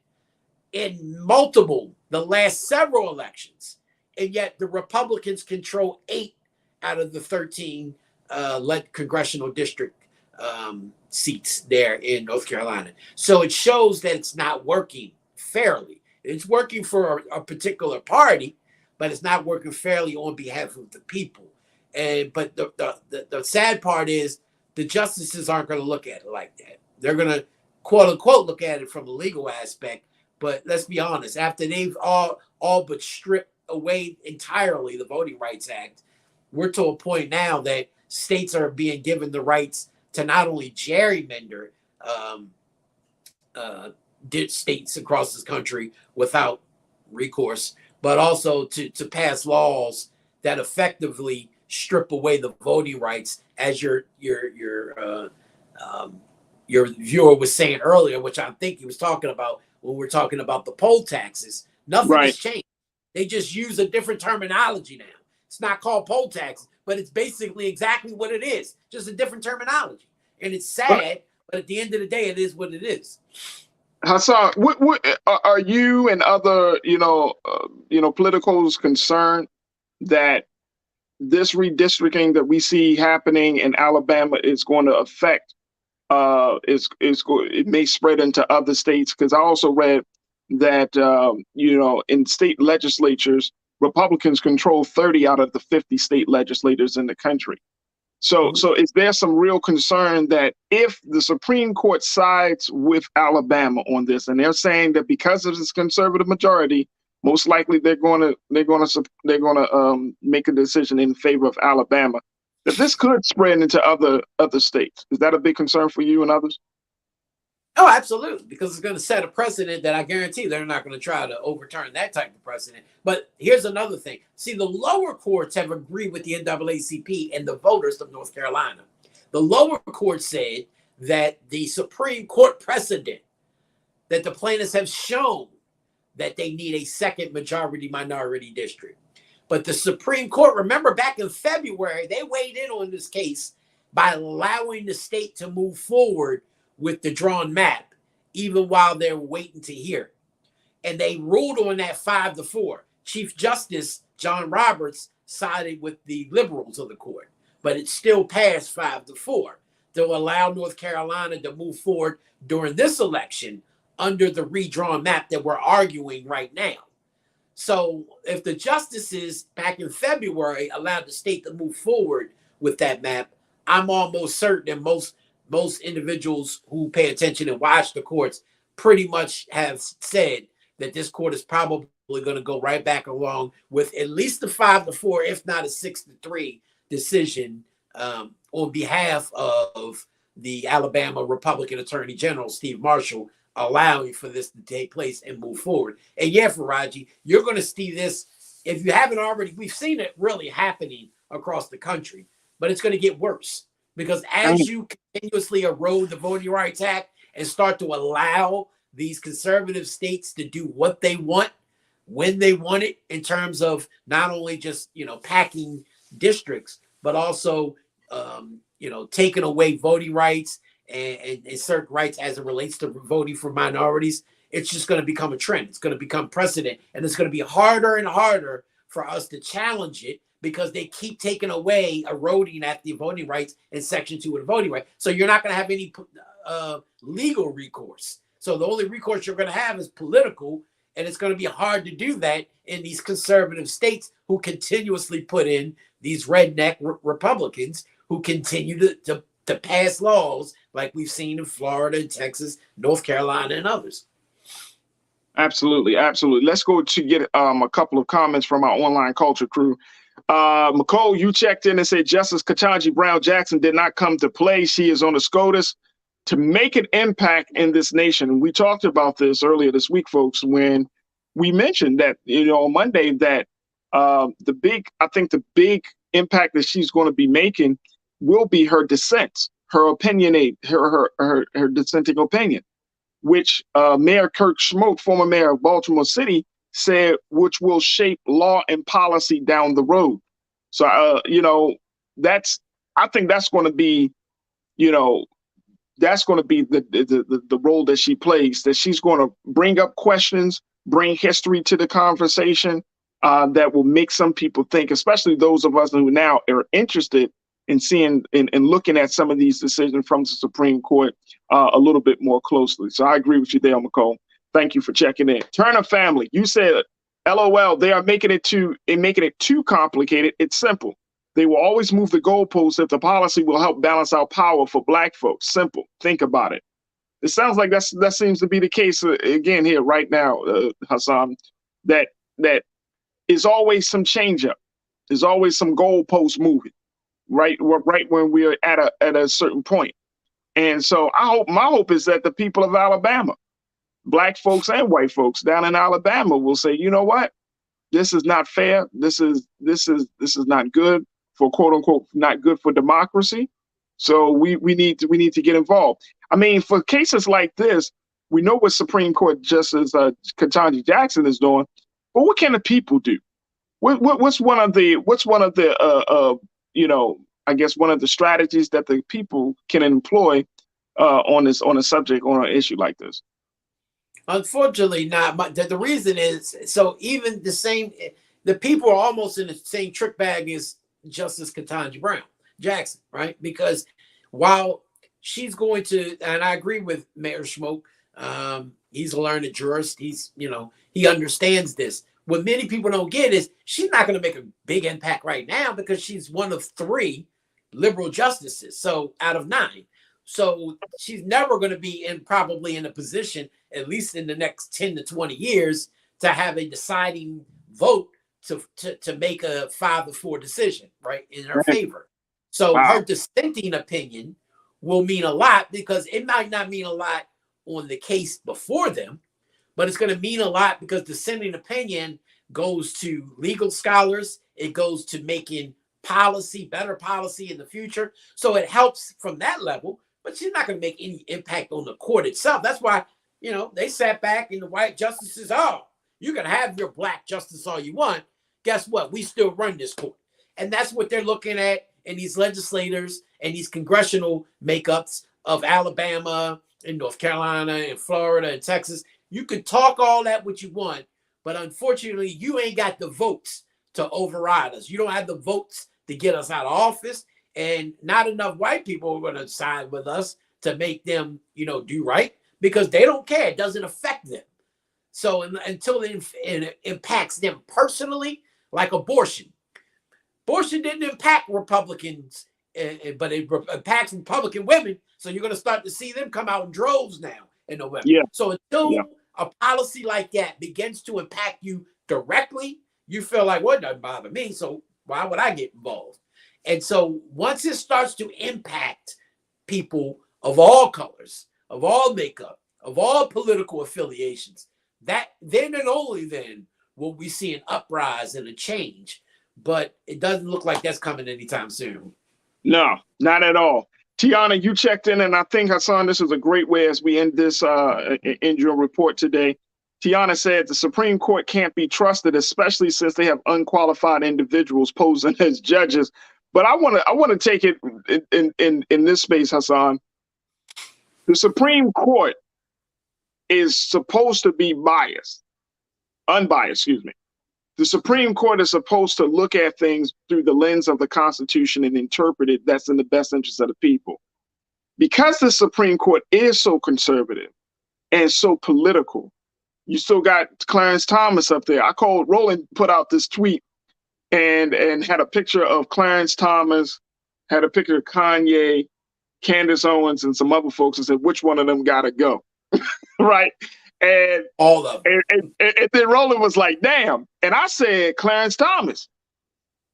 in the last several elections. And yet the Republicans control 8 out of the 13 congressional district seats there in North Carolina. So it shows that it's not working fairly. It's working for a particular party, but it's not working fairly on behalf of the people. But the sad part is the justices aren't going to look at it like that. They're going to, quote unquote, look at it from a legal aspect. But let's be honest, after they've all but stripped away entirely the Voting Rights Act, we're to a point now that states are being given the rights to not only gerrymander states across this country without recourse, but also to pass laws that effectively strip away the voting rights, as your viewer was saying earlier, which I think he was talking about when we're talking about the poll taxes. Nothing has changed. They just use a different terminology now. It's not called poll tax, but it's basically exactly what it is, just a different terminology. And it's sad, but at the end of the day, it is what it is. Hassan, what are you and other politicals concerned that this redistricting that we see happening in Alabama is going to affect? It may spread into other states, because I also read that in state legislatures, Republicans control 30 out of the 50 state legislators in the country. So is there some real concern that if the Supreme Court sides with Alabama on this, and they're saying that because of this conservative majority, most likely they're going to make a decision in favor of Alabama, that this could spread into other states? Is that a big concern for you and others? Oh, absolutely, because it's going to set a precedent that I guarantee they're not going to try to overturn that type of precedent. But here's another thing. See, the lower courts have agreed with the NAACP and the voters of North Carolina. The lower court said that the Supreme Court precedent that the plaintiffs have shown that they need a second majority-minority district. But the Supreme Court, remember back in February, they weighed in on this case by allowing the state to move forward with the drawn map, even while they're waiting to hear. And they ruled on that 5-4. Chief Justice John Roberts sided with the liberals of the court, but it still passed 5-4 to allow North Carolina to move forward during this election under the redrawn map that we're arguing right now. So if the justices back in February allowed the state to move forward with that map, I'm almost certain that most individuals who pay attention and watch the courts pretty much have said that this court is probably going to go right back along with at least the 5-4, if not a 6-3 decision on behalf of the Alabama Republican Attorney General, Steve Marshall, allowing for this to take place and move forward. And yeah, Farajii, you're going to see this, if you haven't already, we've seen it really happening across the country, but it's going to get worse. Because as you continuously erode the Voting Rights Act and start to allow these conservative states to do what they want, when they want it, in terms of not only just, packing districts, but also, taking away voting rights and certain rights as it relates to voting for minorities, it's just going to become a trend. It's going to become precedent. And it's going to be harder and harder for us to challenge it, because they keep taking away, eroding at the voting rights in Section 2 of the voting right. So you're not going to have any legal recourse. So the only recourse you're going to have is political, and it's going to be hard to do that in these conservative states who continuously put in these redneck Republicans who continue to pass laws like we've seen in Florida and Texas, North Carolina, and others. Absolutely. Let's go to get a couple of comments from our online culture crew. McCole, you checked in and said Justice Ketanji Brown Jackson did not come to play. She is on the SCOTUS to make an impact in this nation. And we talked about this earlier this week, folks, when we mentioned that, on Monday, that the big impact that she's going to be making will be her dissent, her opinionate, her dissenting opinion. which Mayor Kirk Schmoke, former mayor of Baltimore City, said, which will shape law and policy down the road. So, I think that's going to be, that's going to be the role that she plays, that she's going to bring up questions, bring history to the conversation that will make some people think, especially those of us who now are interested in seeing and looking at some of these decisions from the Supreme Court a little bit more closely. So I agree with you there, McCall. Thank you for checking in. Turner family, you said, LOL, they are making it too complicated. It's simple. They will always move the goalposts if the policy will help balance out power for Black folks. Simple. Think about it. It sounds like that seems to be the case again here right now, Hassan. That is always some change up. There's always some goalpost moving. Right when we're at a certain point. And so my hope is that the people of Alabama, Black folks and white folks down in Alabama, will say, you know what, this is not fair. This is not good for, quote unquote, not good for democracy. So we need to get involved. I mean, for cases like this, we know what Supreme Court Justice Ketanji Jackson is doing, but what can the people do? What's one of the I guess one of the strategies that the people can employ on a subject, on an issue like this? Unfortunately, not. But the reason is, so even the people are almost in the same trick bag as Justice Ketanji Jackson, right? Because while she's going to, and I agree with Mayor Schmoke, he's a learned jurist. He understands this. What many people don't get is she's not going to make a big impact right now because she's one of 3 liberal justices, so out of 9. So she's never going to be probably in a position, at least in the next 10 to 20 years, to have a deciding vote to make a 5-4 decision, right, in her favor. So her dissenting opinion will mean a lot, because it might not mean a lot on the case before them, but it's going to mean a lot because dissenting opinion goes to legal scholars. It goes to making better policy in the future. So it helps from that level, but she's not going to make any impact on the court itself. That's why, they sat back and the white justices, you can have your Black justice all you want. Guess what? We still run this court. And that's what they're looking at in these legislators and these congressional makeups of Alabama and North Carolina and Florida and Texas. You can talk all that what you want, but unfortunately, you ain't got the votes to override us. You don't have the votes to get us out of office, and not enough white people are going to side with us to make them, do right, because they don't care. It doesn't affect them. So until it impacts them personally, like abortion. Abortion didn't impact Republicans, but it impacts Republican women. So you're going to start to see them come out in droves now in November. Yeah. So until a policy like that begins to impact you directly, you feel like, well, it doesn't bother me, so why would I get involved? And so once it starts to impact people of all colors, of all makeup, of all political affiliations, that then and only then will we see an uprise and a change. But it doesn't look like that's coming anytime soon. No, not at all. Tiana, you checked in, and I think, Hassan, this is a great way as we end this end your report today. Tiana said the Supreme Court can't be trusted, especially since they have unqualified individuals posing as judges. But I want to take it in this space, Hassan. The Supreme Court is supposed to be unbiased, excuse me. The Supreme Court is supposed to look at things through the lens of the Constitution and interpret it that's in the best interest of the people. Because the Supreme Court is so conservative and so political, you still got Clarence Thomas up there. Roland put out this tweet and had a picture of Clarence Thomas, had a picture of Kanye, Candace Owens, and some other folks, and said, which one of them got to go? Right? And all of them. And then Roland was like, damn. And I said Clarence Thomas,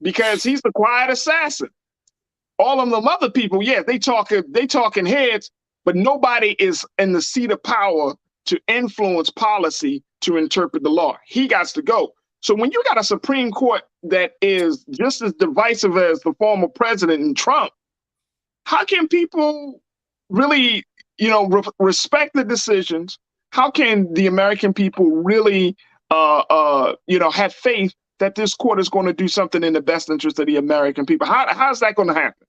because he's the quiet assassin. All of them other people, yeah, they talking heads, but nobody is in the seat of power to influence policy, to interpret the law. He got to go. So when you got a Supreme Court that is just as divisive as the former president and Trump, how can people really respect the decisions? How can the American people really, have faith that this court is going to do something in the best interest of the American people? How's that going to happen?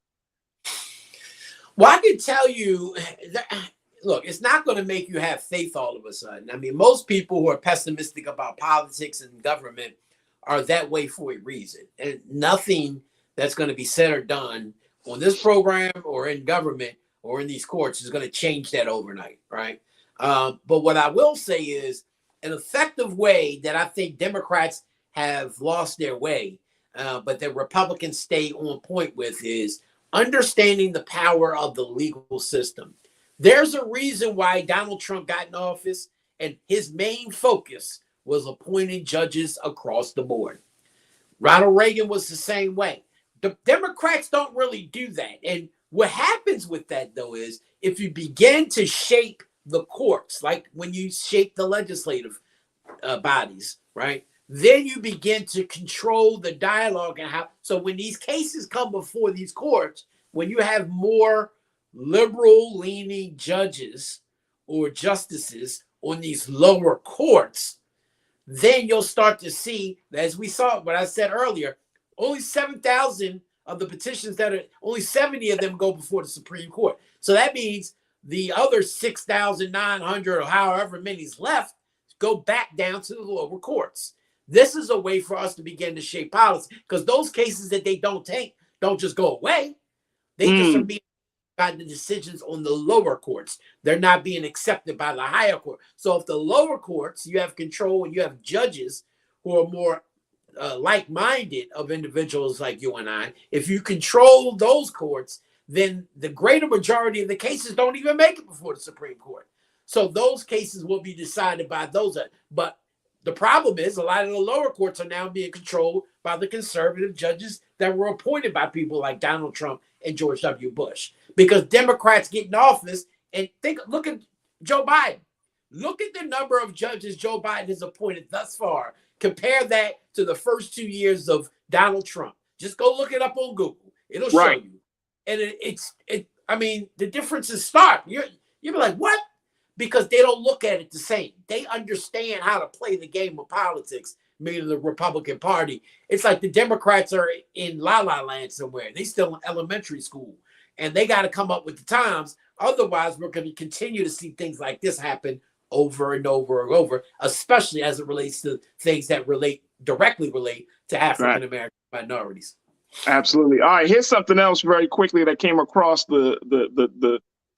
Well, I can tell you that, look, it's not going to make you have faith all of a sudden. I mean, most people who are pessimistic about politics and government are that way for a reason. And nothing that's going to be said or done on this program or in government or in these courts is going to change that overnight, right? But what I will say is an effective way that I think Democrats have lost their way, but the Republicans stay on point with, is understanding the power of the legal system. There's a reason why Donald Trump got in office, and his main focus was appointing judges across the board. Ronald Reagan was the same way. The Democrats don't really do that. And what happens with that, though, is if you begin to shape the courts, like when you shape the legislative bodies, right? Then you begin to control the dialogue and how. So when these cases come before these courts, when you have more liberal-leaning judges or justices on these lower courts, then you'll start to see, as we saw, what I said earlier, only 7,000 of the petitions only 70 of them go before the Supreme Court. So that means the other 6,900 or however many is left go back down to the lower courts. This is a way for us to begin to shape policy, because those cases that they don't take don't just go away. They just are being by the decisions on the lower courts. They're not being accepted by the higher court. So if the lower courts, you have control and you have judges who are more like-minded of individuals like you and I, if you control those courts, then the greater majority of the cases don't even make it before the Supreme Court. So those cases will be decided by those. But the problem is a lot of the lower courts are now being controlled by the conservative judges that were appointed by people like Donald Trump and George W. Bush. Because Democrats get in office and look at Joe Biden. Look at the number of judges Joe Biden has appointed thus far. Compare that to the first 2 years of Donald Trump. Just go look it up on Google. It'll show you. And I mean, the difference is stark. You'll be like, what? Because they don't look at it the same. They understand how to play the game of politics, meaning the Republican Party. It's like the Democrats are in la-la land somewhere. They still in elementary school. And they got to come up with the times. Otherwise, we're going to continue to see things like this happen over and over and over, especially as it relates to things that directly relate to African-American minorities. Absolutely. All right, here's something else very quickly that came across the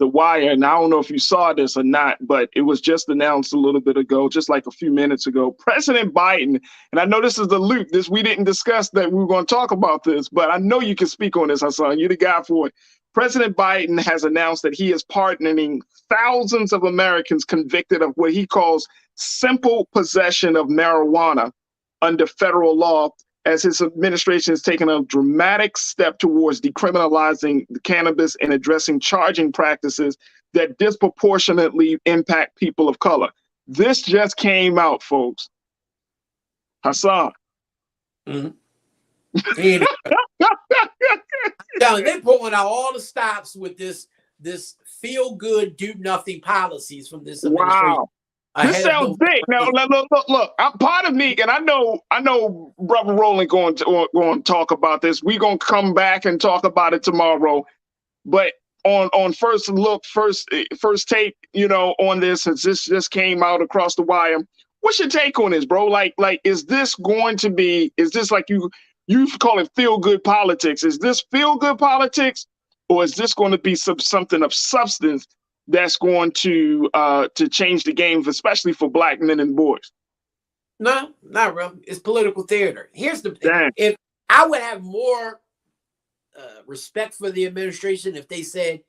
wire, and I don't know if you saw this or not, but it was just announced a little bit ago, just like a few minutes ago. President Biden, and I know this is the loop. We didn't discuss that we were going to talk about this, but I know you can speak on this, Hassan. You're the guy for it. President Biden has announced that he is pardoning thousands of Americans convicted of what he calls simple possession of marijuana under federal law, as his administration has taken a dramatic step towards decriminalizing the cannabis and addressing charging practices that disproportionately impact people of color. This just came out, folks. Hassan. Mm-hmm. They're pulling out all the stops with this feel good, do nothing policies from this administration. Wow. This sounds big. Now, look. I'm part of me, and I know, Brother Roland going to talk about this. We're going to come back and talk about it tomorrow. But on first take, on this, as this just came out across the wire. What's your take on this, bro? Like, is this like you call it feel good politics? Is this feel good politics, or is this going to be something of substance that's going to change the game, especially for black men and boys? No, not really. It's political theater. Here's the thing. If I would have more respect for the administration if they said,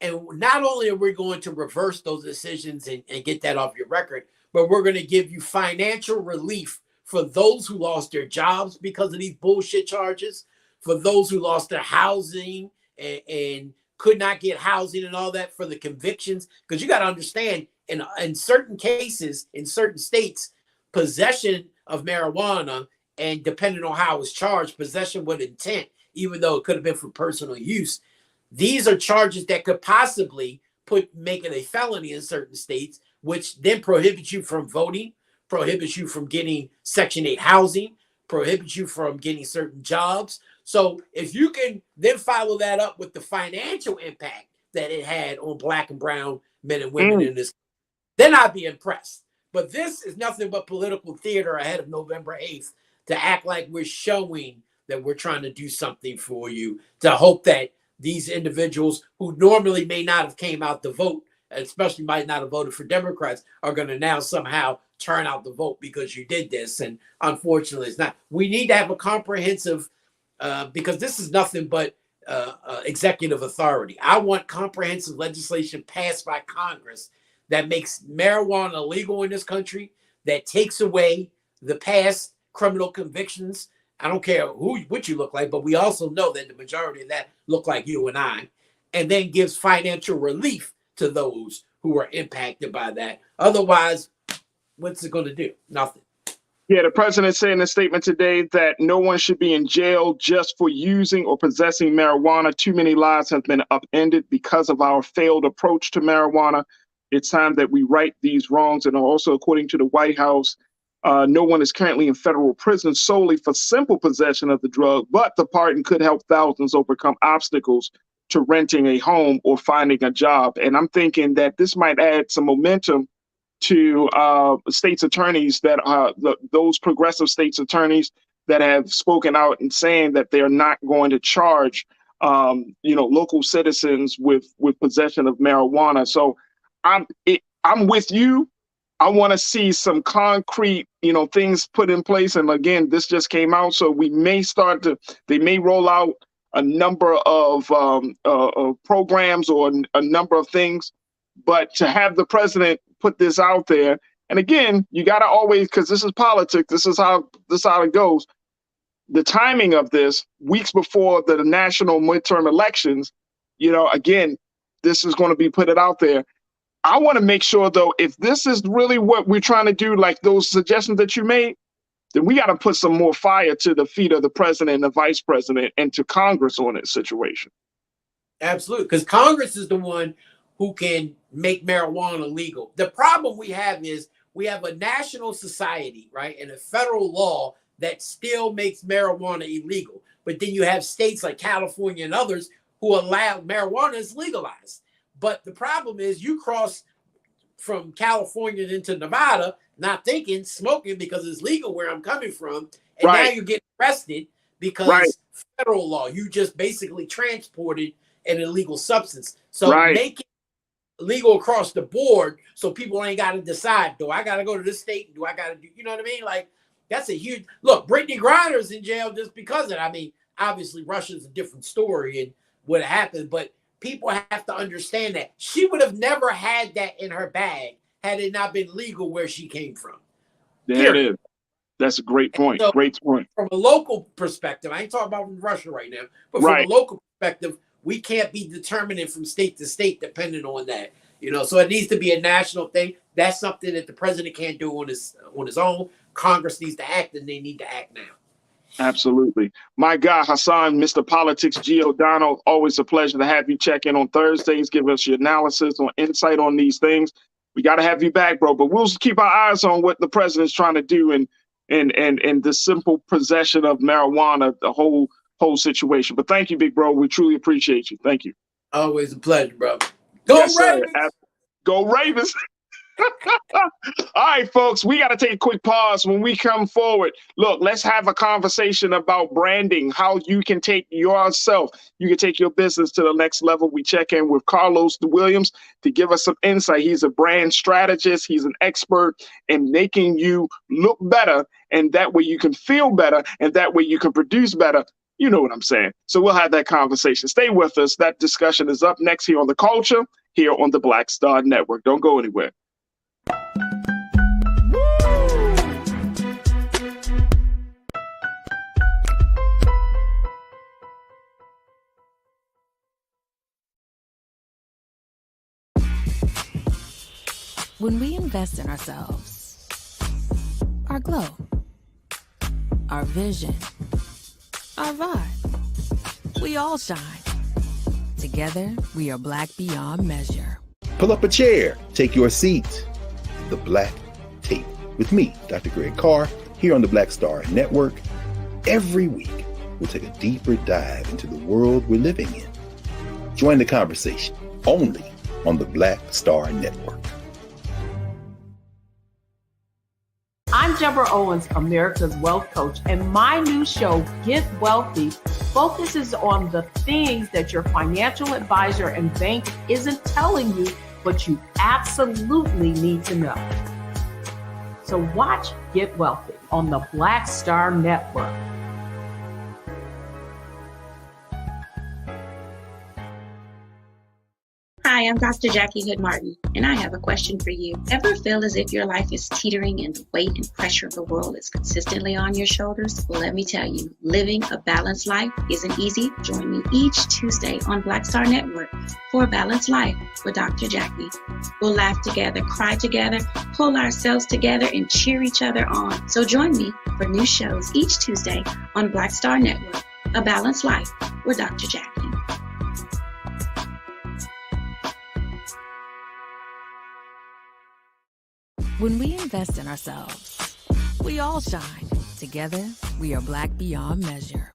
and not only are we going to reverse those decisions and get that off your record, but we're going to give you financial relief for those who lost their jobs because of these bullshit charges, for those who lost their housing and could not get housing and all that, for the convictions. Because you got to understand, in certain cases, in certain states, possession of marijuana, and depending on how it was charged, possession with intent, even though it could have been for personal use, these are charges that could possibly make it a felony in certain states, which then prohibits you from voting, prohibits you from getting Section 8 housing, prohibits you from getting certain jobs. So if you can then follow that up with the financial impact that it had on Black and brown men and women in this, then I'd be impressed. But this is nothing but political theater ahead of November 8th to act like we're showing that we're trying to do something for you, to hope that these individuals who normally may not have came out to vote, especially might not have voted for Democrats, are going to now somehow turn out the vote because you did this. And unfortunately, it's not. We need to have a comprehensive, because this is nothing but executive authority. I want comprehensive legislation passed by Congress that makes marijuana legal in this country, that takes away the past criminal convictions. I don't care what you look like, but we also know that the majority of that look like you and I, and then gives financial relief to those who are impacted by that. Otherwise, what's it going to do? Nothing. Yeah, the president said in a statement today that no one should be in jail just for using or possessing marijuana. Too many lives have been upended because of our failed approach to marijuana. It's time that we right these wrongs. And also, according to the White House, no one is currently in federal prison solely for simple possession of the drug, but the pardon could help thousands overcome obstacles to renting a home or finding a job. And I'm thinking that this might add some momentum to states attorneys that those progressive states attorneys that have spoken out and saying that they're not going to charge local citizens with possession of marijuana. So I'm with you. I want to see some concrete, things put in place. And again, this just came out, so they may roll out a number of programs or a number of things. But to have the president put this out there, and again, you got to always, because this is politics, this is how it goes. The timing of this, weeks before the national midterm elections, again, this is going to be put out there. I want to make sure, though, if this is really what we're trying to do, like those suggestions that you made, then we got to put some more fire to the feet of the president and the vice president and to Congress on this situation. Absolutely, because Congress is the one who can make marijuana legal. The problem we have is we have a national society, right, and a federal law that still makes marijuana illegal. But then you have states like California and others who allow marijuana is legalized. But the problem is you cross from California into Nevada, not thinking, smoking because it's legal where I'm coming from. And now you get arrested because federal law, you just basically transported an illegal substance. So make it legal across the board so people ain't got to decide, do I got to go to this state? Do I got to do, you know what I mean? Like, that's a huge, look, Brittney Griner is in jail just because of it. I mean, obviously Russia's a different story and what happened, but people have to understand that she would have never had that in her bag had it not been legal where she came from. There it is. That's a great point. So, great point. From a local perspective, I ain't talking about Russia right now, but from a local perspective, we can't be determining from state to state depending on that. So it needs to be a national thing. That's something that the president can't do on his own. Congress needs to act, and they need to act now. Absolutely. My guy, Hassan, Mr. Politics, G. O'Donnell, always a pleasure to have you check in on Thursdays, give us your analysis or insight on these things. We got to have you back, bro, but we'll keep our eyes on what the president's trying to do and the simple possession of marijuana, the whole situation. But thank you, big bro. We truly appreciate you. Thank you. Always a pleasure, bro. Go Ravens! Go Ravens! All right, folks, we got to take a quick pause. When we come forward, look, let's have a conversation about branding, how you can take you can take your business to the next level. We check in with Carlos Williams to give us some insight. He's a brand strategist. He's an expert in making you look better, and that way you can feel better, and that way you can produce better. You know what I'm saying? So we'll have that conversation. Stay with us. That discussion is up next here on The Culture, here on the Black Star Network. Don't go anywhere. When we invest in ourselves, our glow, our vision, our vibe, we all shine. Together, we are Black beyond measure. Pull up a chair, take your seat. The Black Tape with me, Dr. Greg Carr, here on the Black Star Network. Every week, we'll take a deeper dive into the world we're living in. Join the conversation only on the Black Star Network. I'm Deborah Owens, America's Wealth Coach, and my new show, Get Wealthy, focuses on the things that your financial advisor and bank isn't telling you, but you absolutely need to know. So watch Get Wealthy on the Black Star Network. Hi, I'm Dr. Jackie Hood Martin, and I have a question for you. Ever feel as if your life is teetering and the weight and pressure of the world is consistently on your shoulders? Well, let me tell you, living a balanced life isn't easy. Join me each Tuesday on Black Star Network for A Balanced Life with Dr. Jackie. We'll laugh together, cry together, pull ourselves together, and cheer each other on. So join me for new shows each Tuesday on Black Star Network, A Balanced Life with Dr. Jackie. When we invest in ourselves, we all shine. Together, we are Black beyond measure.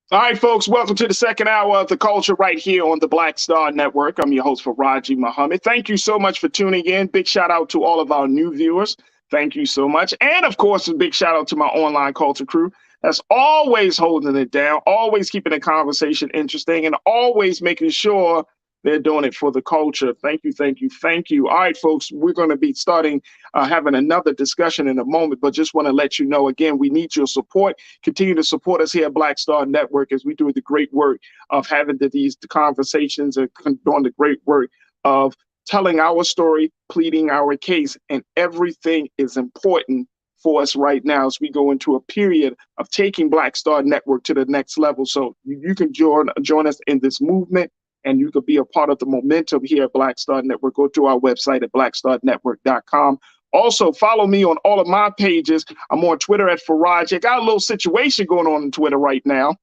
All right, folks, welcome to the second hour of The Culture right here on the Black Star Network. I'm your host, Farajii Muhammad. Thank you so much for tuning in. Big shout out to all of our new viewers. Thank you so much. And, of course, a big shout out to my online culture crew that's always holding it down, always keeping the conversation interesting, and always making sure they're doing it for the culture. Thank you, thank you, thank you. All right, folks, we're going to be starting having another discussion in a moment, but just want to let you know, again, we need your support. Continue to support us here at Black Star Network as we do the great work of having these conversations and doing the great work of telling our story, pleading our case, and everything is important for us right now as we go into a period of taking Black Star Network to the next level. So you can join us in this movement, and you could be a part of the momentum here at Black Star Network. Go to our website at blackstarnetwork.com. Also, follow me on all of my pages. I'm on Twitter at Farajii. I got a little situation going on Twitter right now.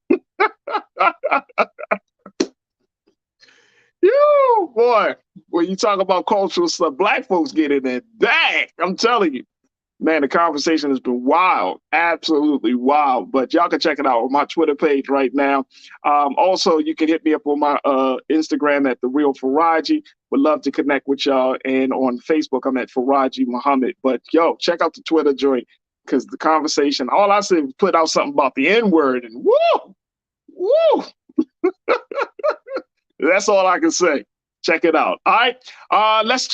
You boy, when you talk about cultural stuff, Black folks get in there. Dang, I'm telling you. Man, the conversation has been wild, absolutely wild. But y'all can check it out on my Twitter page right now. Also, you can hit me up on my Instagram at The Real Farajii. Would love to connect with y'all. And on Facebook, I'm at Farajii Muhammad. But yo, check out the Twitter joint because the conversation, all I said was put out something about the N-word and woo. That's all I can say. Check it out. All right. Let's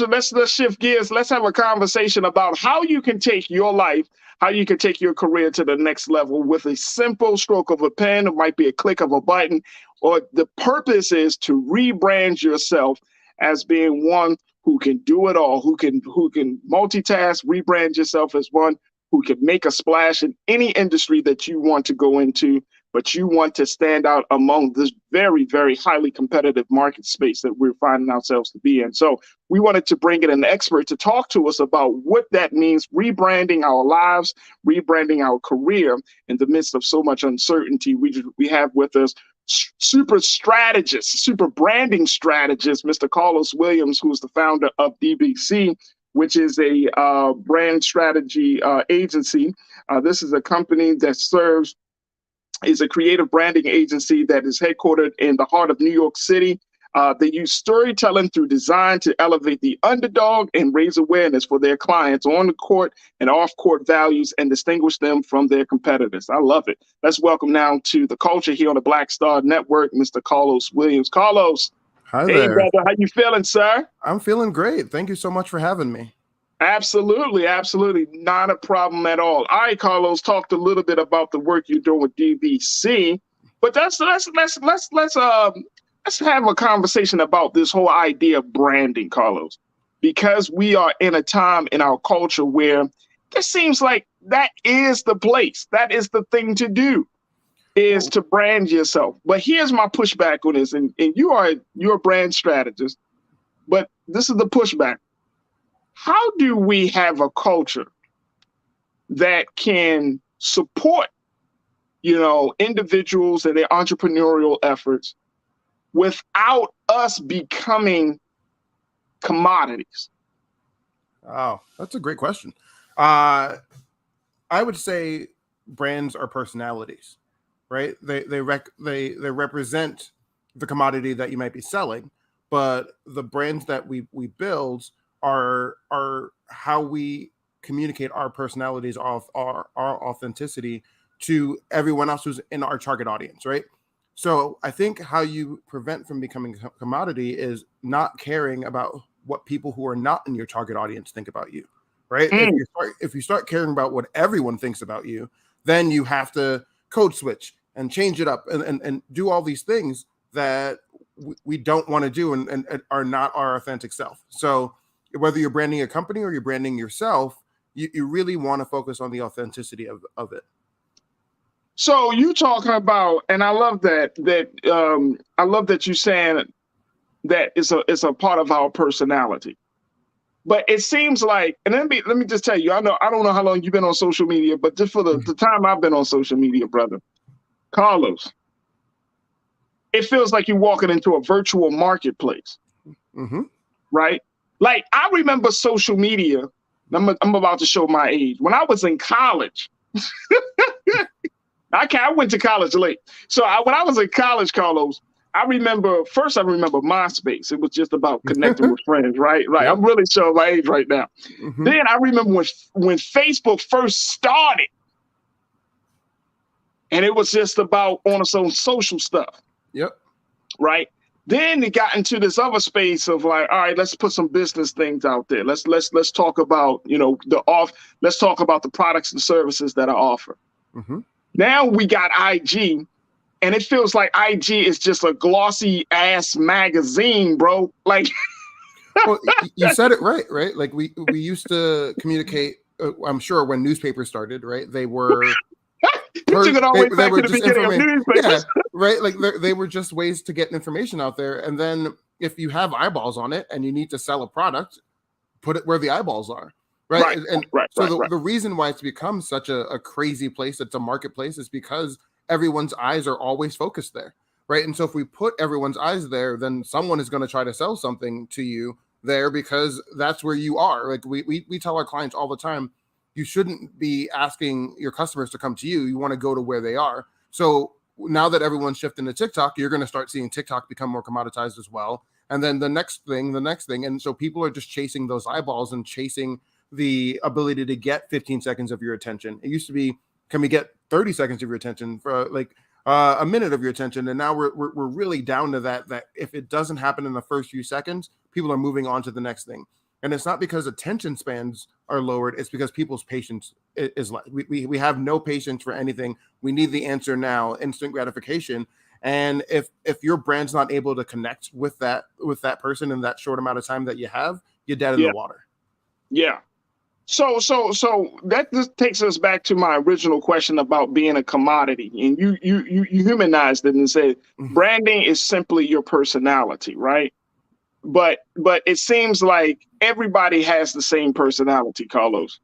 shift gears. Let's have a conversation about how you can take your life, how you can take your career to the next level with a simple stroke of a pen. It might be a click of a button, or the purpose is to rebrand yourself as being one who can do it all, who can multitask, rebrand yourself as one who can make a splash in any industry that you want to go into, but you want to stand out among this very, very highly competitive market space that we're finding ourselves to be in. So we wanted to bring in an expert to talk to us about what that means, rebranding our lives, rebranding our career in the midst of so much uncertainty. We have with us super branding strategist, Mr. Carlos Williams, who's the founder of DBC, which is a brand strategy agency. This is a company that is a creative branding agency that is headquartered in the heart of New York City. They use storytelling through design to elevate the underdog and raise awareness for their clients on the court and off-court values and distinguish them from their competitors. I love it. Let's welcome now to the culture here on the Black Star Network, Mr. Carlos Williams. Carlos. Hi hey, there. Brother. How you feeling, sir? I'm feeling great. Thank you so much for having me. Absolutely, absolutely. Not a problem at all. All right, Carlos, talked a little bit about the work you're doing with DBC, but let's have a conversation about this whole idea of branding, Carlos, because we are in a time in our culture where it seems like that is the place, that is the thing to do. is to brand yourself. But here's my pushback on this, and you're a brand strategist, but this is the pushback. How do we have a culture that can support, individuals and their entrepreneurial efforts without us becoming commodities? Oh, that's a great question. I would say brands are personalities, right? They represent the commodity that you might be selling, but the brands that we build are how we communicate our personalities, our authenticity to everyone else who's in our target audience, right? So I think how you prevent from becoming a commodity is not caring about what people who are not in your target audience think about you, right? If you start caring about what everyone thinks about you, then you have to code switch and change it up and do all these things that we don't want to do and are not our authentic self. So whether you're branding a company or you're branding yourself, you really want to focus on the authenticity of it. So you talking about, and I love that you're saying that it's a part of our personality. But it seems like, and let me just tell you, I don't know how long you've been on social media, but just for the time I've been on social media, brother, Carlos, it feels like you're walking into a virtual marketplace, right? Like I remember social media. I'm about to show my age. When I was in college, I went to college late. So when I was in college, Carlos, I remember MySpace. It was just about connecting with friends, right? Right. I'm really showing my age right now. Then I remember when Facebook first started, and it was just about on its own social stuff. Yep. Right. Then it got into this other space of like, all right, let's put some business things out there. Let's talk about, let's talk about the products and services that are offered. Now we got IG, and it feels like IG is just a glossy ass magazine, bro. Like, well, you said it right? Like we used to communicate. I'm sure when newspapers started, right? They were. They were just information. Yeah, right. Like they were just ways to get information out there. And then if you have eyeballs on it and you need to sell a product, put it where the eyeballs are. Right. The reason why it's become such a crazy place, it's a marketplace, is because everyone's eyes are always focused there. Right. And so if we put everyone's eyes there, then someone is going to try to sell something to you there because that's where you are. Like we tell our clients all the time, you shouldn't be asking your customers to come to you. You want to go to where they are. So now that everyone's shifting to TikTok, you're going to start seeing TikTok become more commoditized as well. And then the next thing. And so people are just chasing those eyeballs and chasing the ability to get 15 seconds of your attention. It used to be, can we get 30 seconds of your attention for like a minute of your attention? And now we're really down to that if it doesn't happen in the first few seconds, people are moving on to the next thing. And it's not because attention spans are lowered. It's because people's patience is less. We have no patience for anything. We need the answer now, instant gratification. And if your brand's not able to connect with that person in that short amount of time that you have, you're dead in the water. Yeah. So that just takes us back to my original question about being a commodity. And you humanized it and said branding is simply your personality, right? But it seems like everybody has the same personality, Carlos.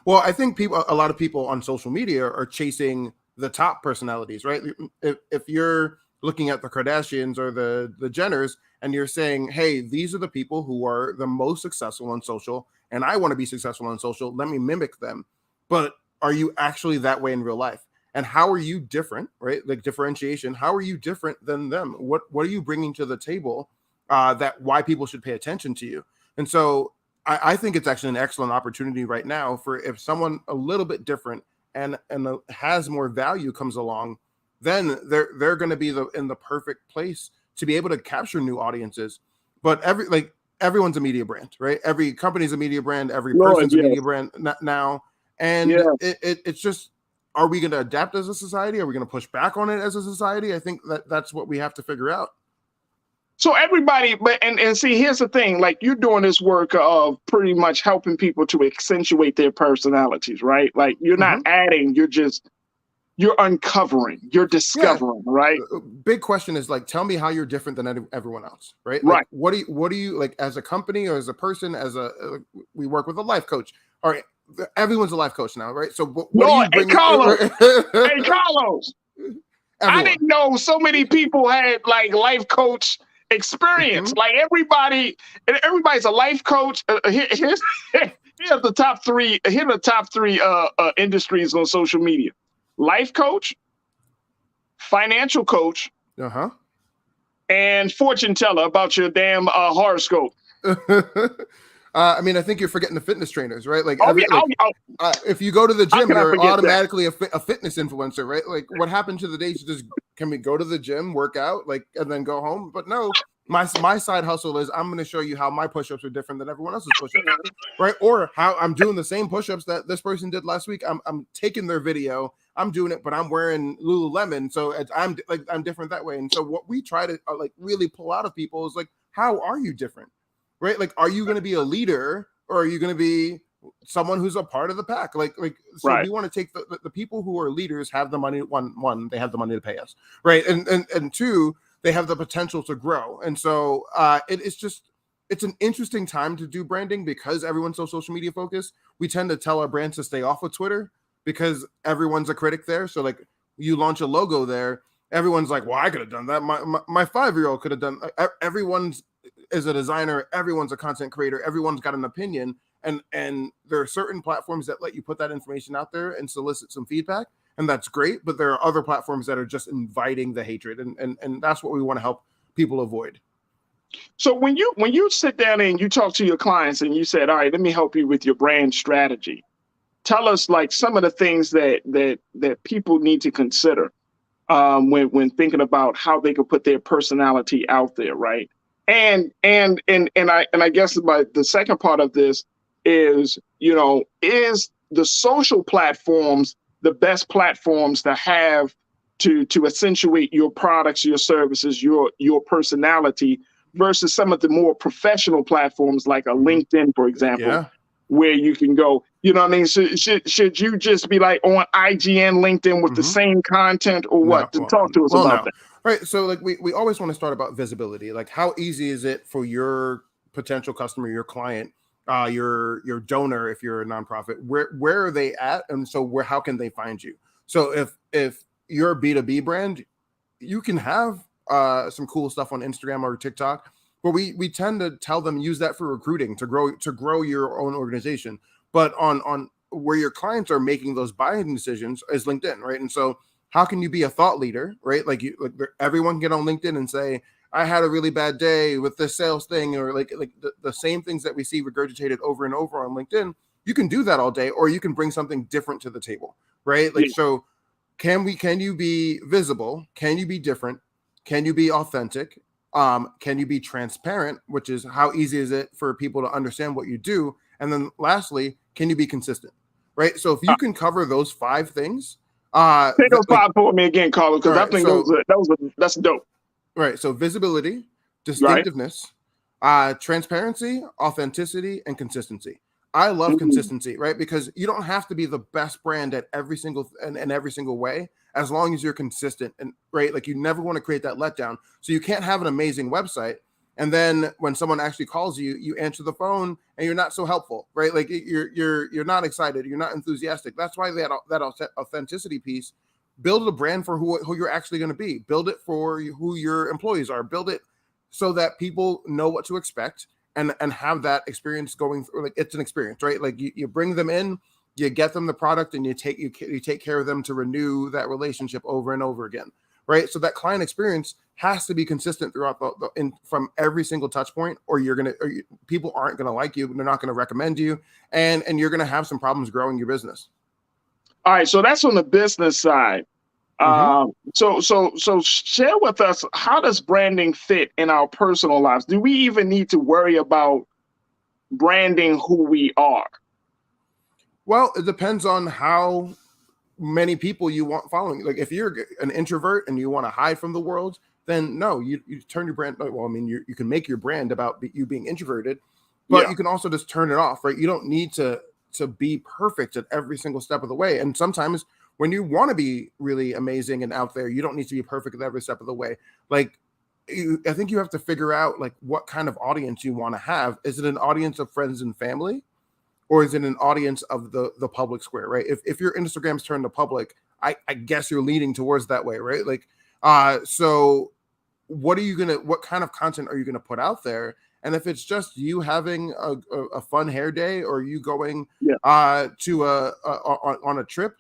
Well, I think a lot of people on social media are chasing the top personalities, right? If you're looking at the Kardashians or the Jenners and you're saying, hey, these are the people who are the most successful on social, and I want to be successful on social, let me mimic them. But are you actually that way in real life? And how are you different, right? Like differentiation. How are you different than them? What are you bringing to the table? That why people should pay attention to you. And so I think it's actually an excellent opportunity right now for if someone a little bit different and has more value comes along, then they're going to be in the perfect place to be able to capture new audiences. But everyone's a media brand, right? Every company's a media brand, every person's a media brand now. And it's just, are we going to adapt as a society? Are we going to push back on it as a society? I think that's what we have to figure out. So everybody, and see, here's the thing, like you're doing this work of pretty much helping people to accentuate their personalities, right? Like you're not adding, you're you're uncovering, you're discovering, right? Big question is like, tell me how you're different than everyone else, right? Right. Like, what do you like as a company or as a person, we work with a life coach. All right. Everyone's a life coach now, right? So what do you bring? Hey, Carlos. Hey, Carlos. Everyone. I didn't know so many people had like life coach experience. Like everybody's a life coach. Here's the top three. Here are the top three industries on social media: life coach, financial coach, and fortune teller about your damn horoscope. I mean, I think you're forgetting the fitness trainers, right? Like, if you go to the gym, you're automatically a fitness influencer, right? Like, what happened to the days just can we go to the gym, work out, like, and then go home? But no, my side hustle is I'm going to show you how my push-ups are different than everyone else's push-ups, right? Or how I'm doing the same push-ups that this person did last week. I'm taking their video, I'm doing it, but I'm wearing Lululemon, so I'm different that way. And so what we try to like really pull out of people is like, how are you different? Right? Like, are you going to be a leader or are you going to be someone who's a part of the pack? Like, so we want to take the people who are leaders have the money. One, they have the money to pay us. Right. And two, they have the potential to grow. And so it's an interesting time to do branding because everyone's so social media focused. We tend to tell our brands to stay off of Twitter because everyone's a critic there. So like you launch a logo there, everyone's like, well, I could have done that. My 5-year-old could have done. Everyone's is a designer, everyone's a content creator, everyone's got an opinion, and there are certain platforms that let you put that information out there and solicit some feedback, and that's great, but there are other platforms that are just inviting the hatred, and that's what we want to help people avoid. So when you sit down and you talk to your clients and you said, all right, let me help you with your brand strategy, tell us like some of the things that people need to consider when thinking about how they could put their personality out there, right? And I guess the second part of this is, is the social platforms the best platforms to have to accentuate your products, your services, your personality versus some of the more professional platforms like a LinkedIn, for example, where you can go, you know what I mean? Should you just be like on IGN, LinkedIn with the same content or what? Talk to us about that. Right. So like we always want to start about visibility. Like how easy is it for your potential customer, your client, your donor, if you're a nonprofit, where are they at? And so how can they find you? So if you're a B2B brand, you can have some cool stuff on Instagram or TikTok, but we tend to tell them use that for recruiting to grow your own organization. But on where your clients are making those buying decisions is LinkedIn, right? And so how can you be a thought leader, right? Like everyone can get on LinkedIn and say, I had a really bad day with this sales thing, or like the same things that we see regurgitated over and over on LinkedIn. You can do that all day, or you can bring something different to the table, right? Like, so can you be visible? Can you be different? Can you be authentic? Can you be transparent, which is how easy is it for people to understand what you do? And then lastly, can you be consistent, right? So if you can cover those 5 things, say those 5 for me again, Carlos, because I think that's dope. Right. So visibility, distinctiveness, transparency, authenticity, and consistency. I love consistency, right? Because you don't have to be the best brand at every single way, as long as you're consistent, and right. Like you never want to create that letdown. So you can't have an amazing website, and then when someone actually calls you, you answer the phone and you're not so helpful, right? Like you're not excited, you're not enthusiastic. That's why that authenticity piece. Build a brand for who you're actually going to be. Build it for who your employees are. Build it so that people know what to expect and have that experience going through. Like it's an experience, right? Like you bring them in, you get them the product, and you take care of them to renew that relationship over and over again, right? So that client experience has to be consistent throughout from every single touch point, or people aren't going to like you. They're not going to recommend you, and you're going to have some problems growing your business. All right, so that's on the business side. So share with us, how does branding fit in our personal lives? Do we even need to worry about branding who we are? Well, it depends on how many people you want following. Like if you're an introvert and you want to hide from the world, then no, you turn your brand. Well, I mean, you can make your brand about you being introverted, but you can also just turn it off, right? You don't need to be perfect at every single step of the way. And sometimes when you want to be really amazing and out there, you don't need to be perfect at every step of the way. Like, I think you have to figure out like what kind of audience you want to have. Is it an audience of friends and family, or is it an audience of the public square, right? If your Instagram's turned to public, I guess you're leaning towards that way, right? Like, so what kind of content are you gonna put out there? And if it's just you having a fun hair day, or you going on a trip,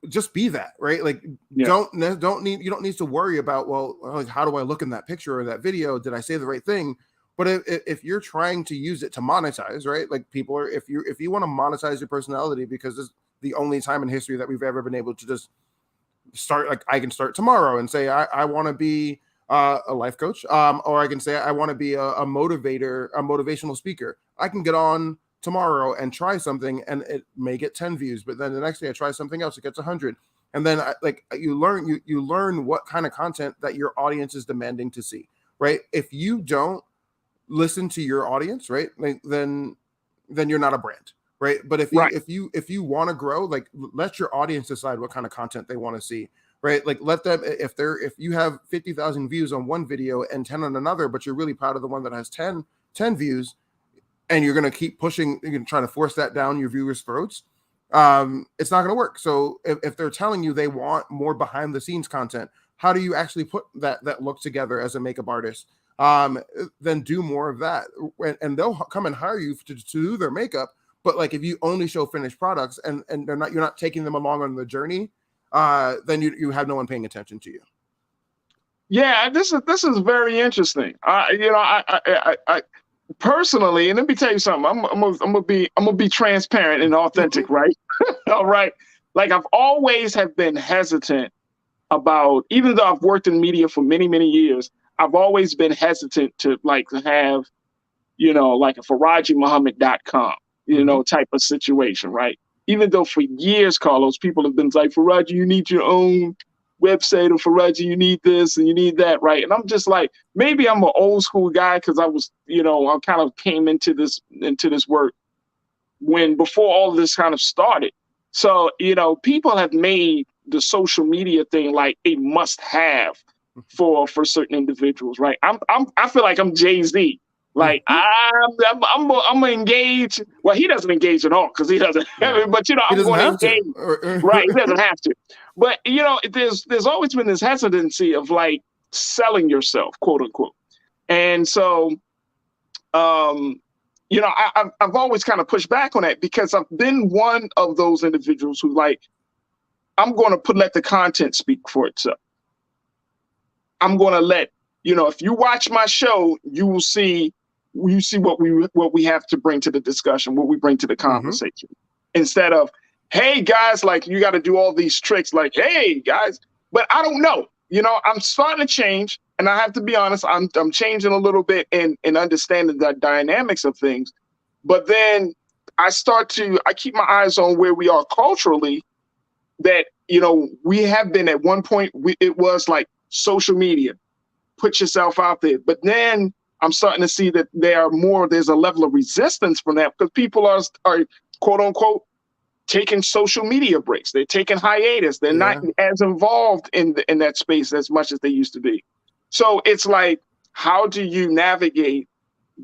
just be that, right? Like, you don't need to worry about, well, like, how do I look in that picture or that video? Did I say the right thing? But if you're trying to use it to monetize, right? Like, people are, if you want to monetize your personality, because it's the only time in history that we've ever been able to just start, like, I can start tomorrow and say, I want to be a life coach, or I can say I want to be a motivational speaker. I can get on tomorrow and try something, and it may get 10 views, but then the next day I try something else, it gets 100. And then you learn what kind of content that your audience is demanding to see, right? If you don't listen to your audience, right, like, then you're not a brand, right? But if you want to grow, like, let your audience decide what kind of content they want to see, right? Like, let them, if you have 50,000 views on one video and 10 on another, but you're really proud of the one that has 10 views, and you're going to keep pushing, you're going to try to force that down your viewers' throats, it's not going to work. So if they're telling you they want more behind the scenes content, how do you actually put that look together as a makeup artist? Then do more of that, and they'll come and hire you to do their makeup. But like, if you only show finished products and you're not taking them along on the journey, then you have no one paying attention to you. Yeah, this is very interesting. I personally, and let me tell you something. I'm gonna be transparent and authentic, right? All right. Like, I've always have been hesitant about, even though I've worked in media for many, many years, I've always been hesitant to have, like a FarajiiMuhammad.com, type of situation, right? Even though for years, Carlos, people have been like, Farajii, you need your own website, or Farajii, you need this and you need that, right? And I'm just like, maybe I'm an old school guy, because I was, I kind of came into this work before all of this kind of started. So, people have made the social media thing like a must have for certain individuals, right? I feel like I'm Jay-Z. Like, I'm engaged. Well, he doesn't engage at all, because he doesn't. But I'm going to engage. Right? He doesn't have to. But there's always been this hesitancy of like selling yourself, quote unquote. And so, I've always kind of pushed back on that, because I've been one of those individuals who, like, I'm going to let the content speak for itself. I'm going to let, if you watch my show, you will see what we have to bring to the discussion, what we bring to the conversation, instead of, hey guys, like, you got to do all these tricks, like, hey guys. But I don't know, I'm starting to change, and I have to be honest, I'm changing a little bit in understanding the dynamics of things. But then I keep my eyes on where we are culturally, that, we have been at one point, it was like social media, put yourself out there. But then I'm starting to see that there's a level of resistance from that, because people are quote unquote taking social media breaks. They're taking hiatus. They're not as involved in that space as much as they used to be. So it's like, how do you navigate,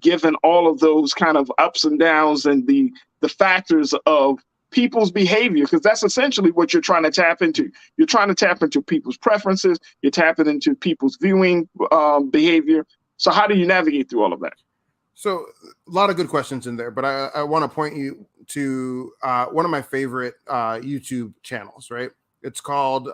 given all of those kind of ups and downs and the factors of people's behavior? Because that's essentially what you're trying to tap into. You're trying to tap into people's preferences. You're tapping into people's viewing behavior. So how do you navigate through all of that? So a lot of good questions in there, but I want to point you to one of my favorite YouTube channels, right? It's called,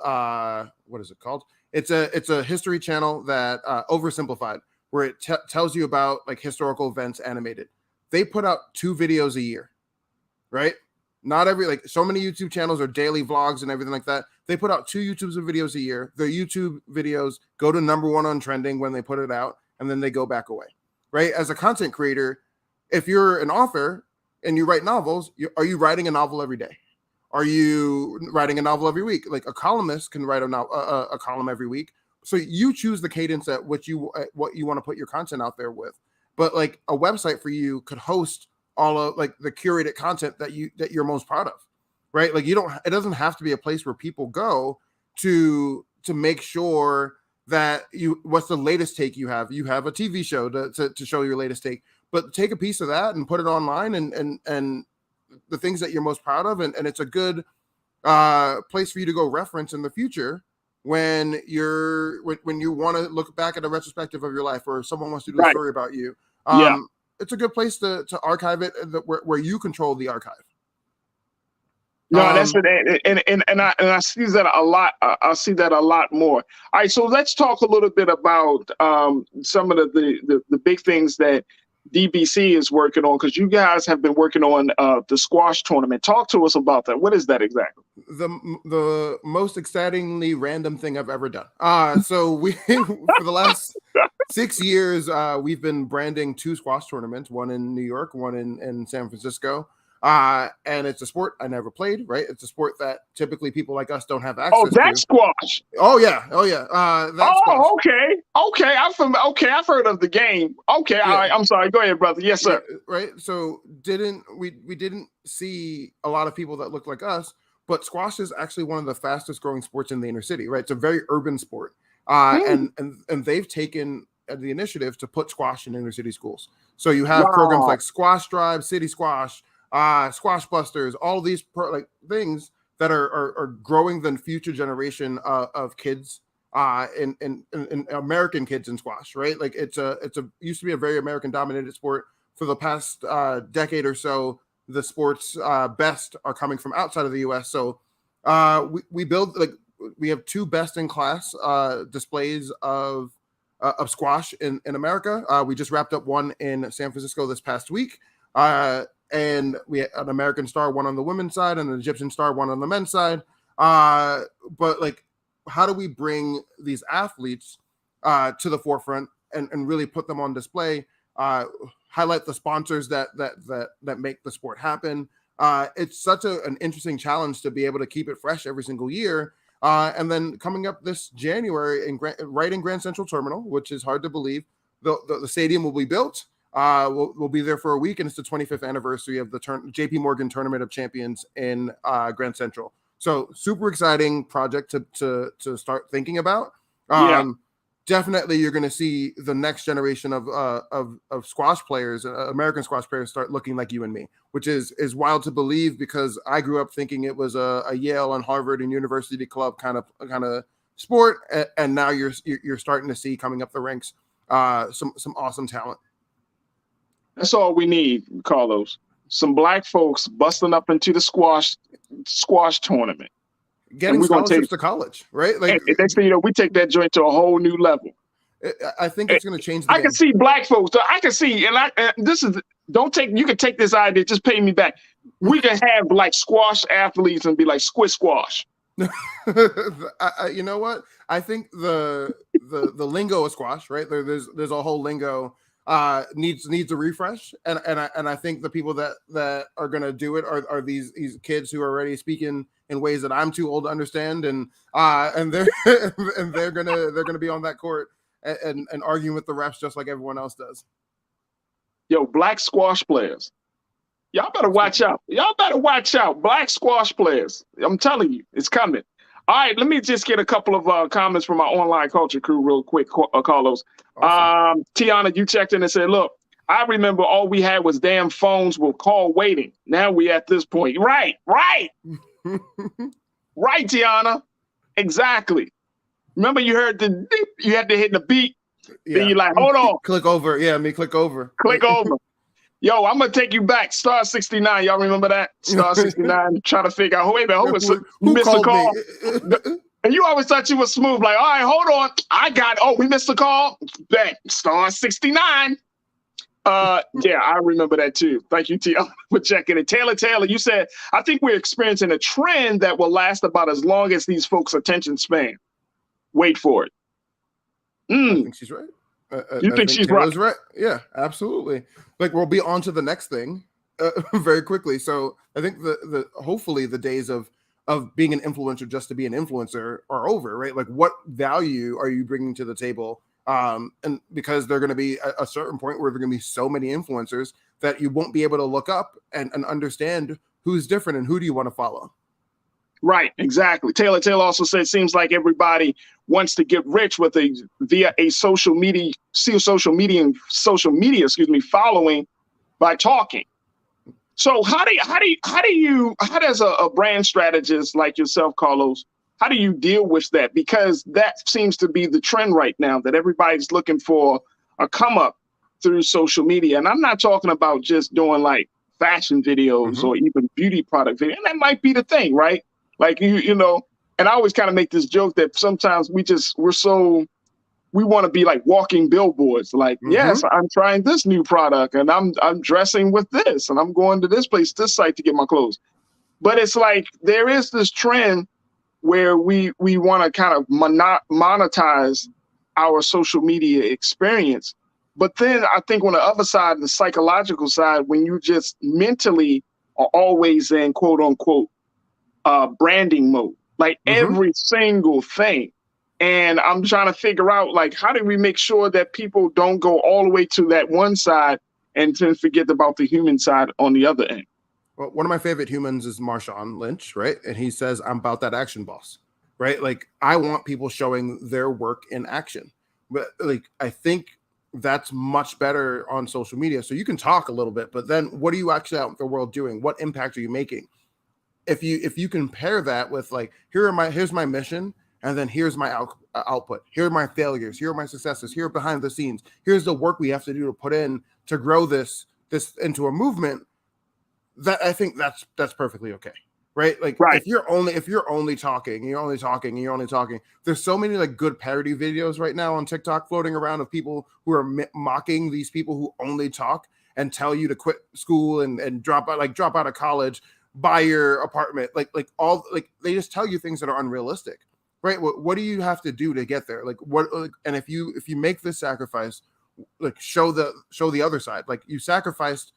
what is it called? It's a history channel that Oversimplified, where it tells you about like historical events animated. They put out 2 videos a year, right? Not every, like, so many YouTube channels are daily vlogs and everything like that. They put out 2 YouTube videos a year. Their YouTube videos go to #1 on trending when they put it out, and then they go back away, right? As a content creator, if you're an author and you write novels, are you writing a novel every day? Are you writing a novel every week? Like, a columnist can write a column every week. So you choose the cadence at what you want to put your content out there with. But like, a website for you could host all of like the curated content that you're most proud of, right? Like it doesn't have to be a place where people go to make sure that what's the latest take you have. You have a TV show to show your latest take, but take a piece of that and put it online and the things that you're most proud of. And it's a good place for you to go reference in the future when you want to look back at a retrospective of your life, or someone wants to do a story about you. It's a good place to archive it where you control the archive. No, that's it, and I see that a lot. I see that a lot more. All right, so let's talk a little bit about some of the big things that DBC is working on, because you guys have been working on the squash tournament. Talk to us about that. What is that exactly? The most excitingly random thing I've ever done. So we for the last 6 years, we've been branding 2 squash tournaments, one in New York, one in San Francisco. And it's a sport I never played, right? It's a sport that typically people like us don't have access to. Oh, that's squash. Oh yeah. That's squash. Okay. I've heard of the game. Okay, yeah. All right. I'm sorry. Go ahead, brother. Yes, sir. Yeah, right. So we didn't see a lot of people that look like us, but squash is actually one of the fastest growing sports in the inner city, right? It's a very urban sport. And they've taken the initiative to put squash in inner city schools. So you have programs like Squash Drive, City Squash, Squash Busters, all these things that are growing the future generation of kids in American kids in squash, right? Like it's used to be a very American dominated sport. For the past decade or so, the sports best are coming from outside of the US. So we have 2 best in class displays of squash in America. We just wrapped up one in San Francisco this past week. And we had an American star, one on the women's side, and an Egyptian star, one on the men's side. But like, how do we bring these athletes to the forefront and really put them on display? Highlight the sponsors that make the sport happen. It's such an interesting challenge to be able to keep it fresh every single year. And then coming up this January right in Grand Central Terminal, which is hard to believe, the stadium will be built. We'll be there for a week, and it's the 25th anniversary of the JP Morgan Tournament of Champions in Grand Central. So super exciting project to start thinking about. Definitely, you're going to see the next generation of squash players, American squash players, start looking like you and me, which is wild to believe, because I grew up thinking it was a Yale and Harvard and University club kind of sport, and now you're starting to see coming up the ranks some awesome talent. That's all we need, Carlos. Some black folks busting up into the squash tournament. Getting scholarships to college, right? Like next thing you know, we take that joint to a whole new level. I think it's going to change the game. can see black folks. I can see, you can take this idea, just pay me back. We can have like squash athletes and be like squid squash. You know what? I think the lingo of squash, right? There's a whole lingo needs a refresh, and I think the people that are going to do it are these kids who are already speaking in ways that I'm too old to understand, and they're they're gonna be on that court and arguing with the refs just like everyone else does. Yo, black squash players, y'all better watch out. Black squash players, I'm telling you, it's coming. All right, let me just get a couple of comments from my online culture crew real quick, Carlos. Awesome. Tiana, you checked in and said, look, I remember all we had was damn phones with call waiting. Now we at this point. Right. Right, Tiana. Exactly. Remember you heard the beep, you had to hit the beat. Yeah. Then you're like, hold on. Click over. Yeah, click over. Click over. Yo, I'm going to take you back. Star 69. Y'all remember that? Star 69. Trying to figure out, wait a minute, who missed the call? And you always thought you were smooth. Like, all right, hold on. We missed the call. Bang. Star 69. Yeah, I remember that too. Thank you, T, for checking it. Taylor, you said, I think we're experiencing a trend that will last about as long as these folks' attention span. Wait for it. I think she's right. You think she's right? Yeah, absolutely. Like, we'll be on to the next thing very quickly. So I think the hopefully the days of being an influencer just to be an influencer are over, right? Like, what value are you bringing to the table? And because they're going to be a certain point where there are going to be so many influencers that you won't be able to look up and understand who's different and who do you want to follow. Right, exactly. Taylor also said, seems like everybody wants to get rich via a social media, following by talking. So how does a brand strategist like yourself, Carlos, how do you deal with that? Because that seems to be the trend right now, that everybody's looking for a come up through social media. And I'm not talking about just doing like fashion videos or even beauty product videos. And that might be the thing, right? Like, you know, and I always kind of make this joke that sometimes we want to be like walking billboards. Like, yes, I'm trying this new product and I'm dressing with this and I'm going to this place, this site to get my clothes. But it's like there is this trend where we want to kind of monetize our social media experience. But then I think on the other side, the psychological side, when you just mentally are always in quote unquote branding mode, like every single thing. And I'm trying to figure out, like, how do we make sure that people don't go all the way to that one side and then forget about the human side on the other end? Well, one of my favorite humans is Marshawn Lynch, right? And he says, I'm about that action boss, right? Like, I want people showing their work in action. But like, I think that's much better on social media. So you can talk a little bit, but then what are you actually out in the world doing? What impact are you making? If you compare that with like, here's my mission, and then here's my output. Here are my failures. Here are my successes. Here are behind the scenes. Here's the work we have to do to put in to grow this into a movement. That I think that's perfectly okay, right? Like if you're only talking, there's so many like good parody videos right now on TikTok floating around of people who are mocking these people who only talk and tell you to quit school and drop out of college, buy your apartment, like they just tell you things that are unrealistic, right? What do you have to do to get there? Like and if you make this sacrifice, like show the other side. Like you sacrificed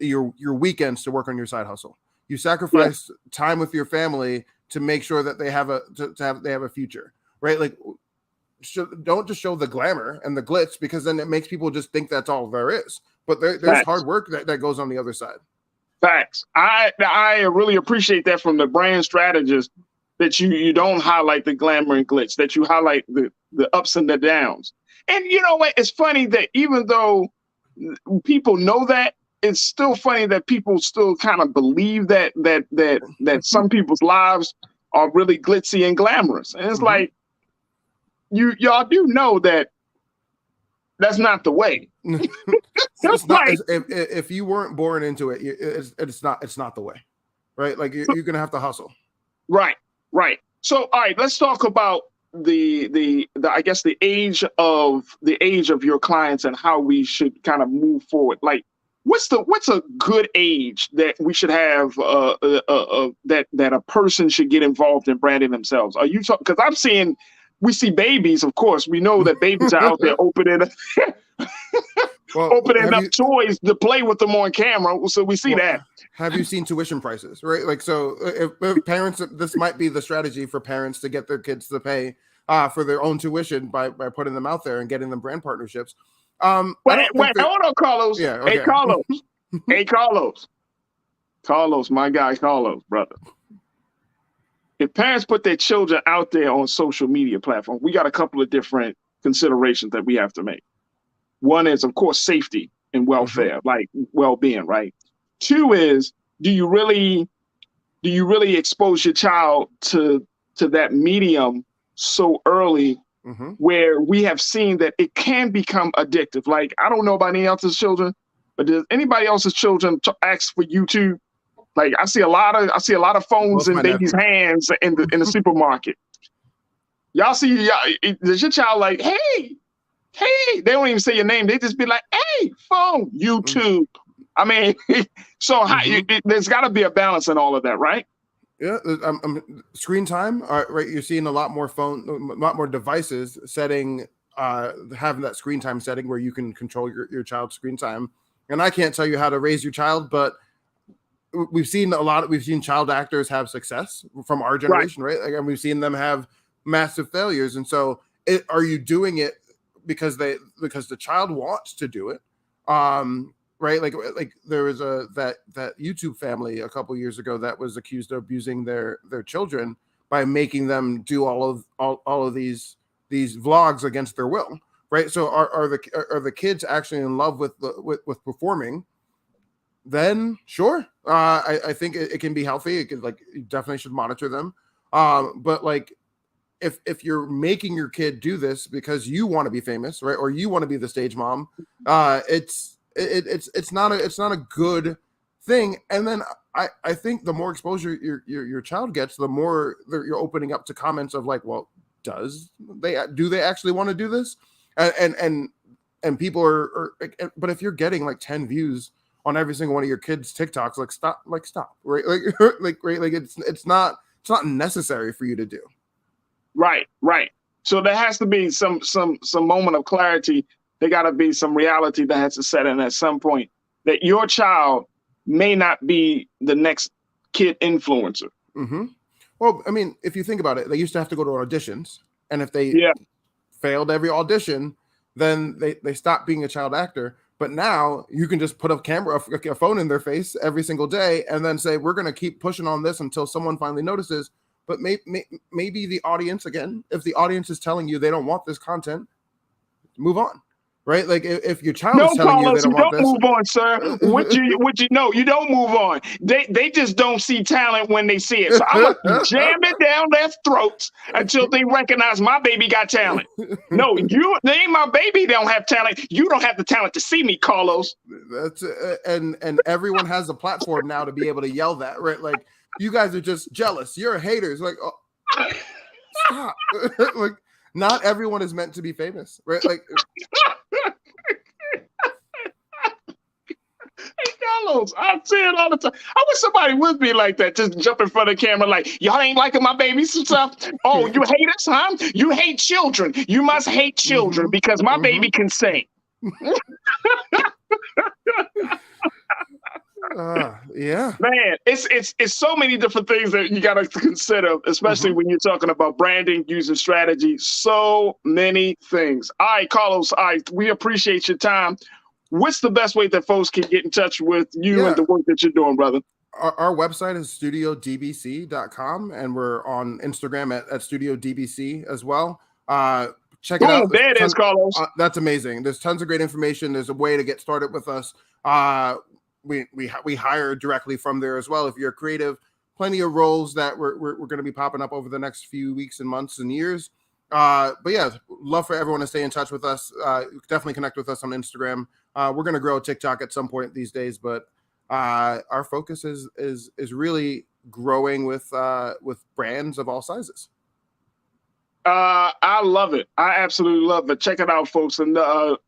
your weekends to work on your side hustle. You sacrifice time with your family to make sure that they have a future, right? Like don't just show the glamour and the glitz, because then it makes people just think that's all there is. But there's hard work that goes on the other side. Facts. I really appreciate that from the brand strategist, that you don't highlight the glamour and glitz, that you highlight the ups and the downs. And you know what? It's funny that even though people know that, it's still funny that people still kind of believe that some people's lives are really glitzy and glamorous. And it's like, y'all do know that that's not the way. It's not, if you weren't born into it, it's not the way, right? Like you're gonna have to hustle. Right. So, all right, let's talk about the I guess the age of your clients and how we should kind of move forward. Like, what's a good age that we should have that a person should get involved in branding themselves? Are you talking? Because we see babies, of course. We know that babies are out there opening up toys to play with them on camera. So we see that. Have you seen tuition prices, right? Like, so if parents, this might be the strategy for parents to get their kids to pay for their own tuition by putting them out there and getting them brand partnerships. Hold on, Carlos. Yeah, okay. Hey, Carlos. Hey, Carlos. Carlos, my guy, Carlos, brother. If parents put their children out there on social media platforms, we got a couple of different considerations that we have to make. One is, of course, safety and welfare, like well-being, right? Two is, do you really expose your child to that medium so early, where we have seen that it can become addictive? Like, I don't know about any else's children, but does anybody else's children ask for YouTube? Like, I see a lot of phones in babies' hands in the supermarket. Y'all see, does your child like, hey, they don't even say your name. They just be like, hey, phone, YouTube. I mean, so there's got to be a balance in all of that, right? Yeah, screen time. Right, you're seeing a lot more devices having that screen time setting where you can control your child's screen time. And I can't tell you how to raise your child, but we've seen child actors have success from our generation, right? Like, and we've seen them have massive failures. And so, are you doing it because the child wants to do it, right? Like there was that YouTube family a couple years ago that was accused of abusing their children by making them do all of these vlogs against their will, right? So are the kids actually in love with performing? Then sure, I think it can be healthy. It can, like, you definitely should monitor them. But like, if you're making your kid do this because you want to be famous, right, or you want to be the stage mom, it's not a good thing. And then I think the more exposure your child gets, the more you're opening up to comments of like, well, do they actually want to do this? And people are but if you're getting like 10 views on every single one of your kids' TikToks, stop, right? Like it's not necessary for you to do. Right. So there has to be some moment of clarity. There got to be some reality that has to set in at some point that your child may not be the next kid influencer. Mm-hmm. Well, I mean, if you think about it, they used to have to go to auditions, and if they failed every audition, then they stopped being a child actor. But now you can just put a phone in their face every single day and then say, we're going to keep pushing on this until someone finally notices. But maybe the audience, again, if the audience is telling you they don't want this content, move on, right? Like if your child is telling you they don't want this. Don't move on, sir. What you know, you don't move on. They just don't see talent when they see it. So I'm going to jam it down their throats until they recognize my baby got talent. No, they ain't my baby. They don't have talent. You don't have the talent to see me, Carlos. That's and everyone has a platform now to be able to yell that, right? Like, you guys are just jealous. You're haters. Like, oh, stop. Like, not everyone is meant to be famous, right? Like, hey, Carlos, I say it all the time. I wish somebody would be like that, just jump in front of the camera like, y'all ain't liking my babies and stuff. Oh, you haters, huh? You hate children. You must hate children because my baby can sing. Yeah, man, it's so many different things that you got to consider, especially when you're talking about branding, using strategy. So many things. All right, Carlos, we appreciate your time. What's the best way that folks can get in touch with you and the work that you're doing, brother? Our website is studiodbc.com, and we're on Instagram at studiodbc as well. Check it out. There it is, Carlos. That's amazing. There's tons of great information. There's a way to get started with us. We hire directly from there as well. If you're creative, plenty of roles that we're going to be popping up over the next few weeks and months and years. But yeah, love for everyone to stay in touch with us. Definitely connect with us on Instagram. We're going to grow TikTok at some point these days, but our focus is really growing with brands of all sizes. I love it. I absolutely love it. Check it out, folks. And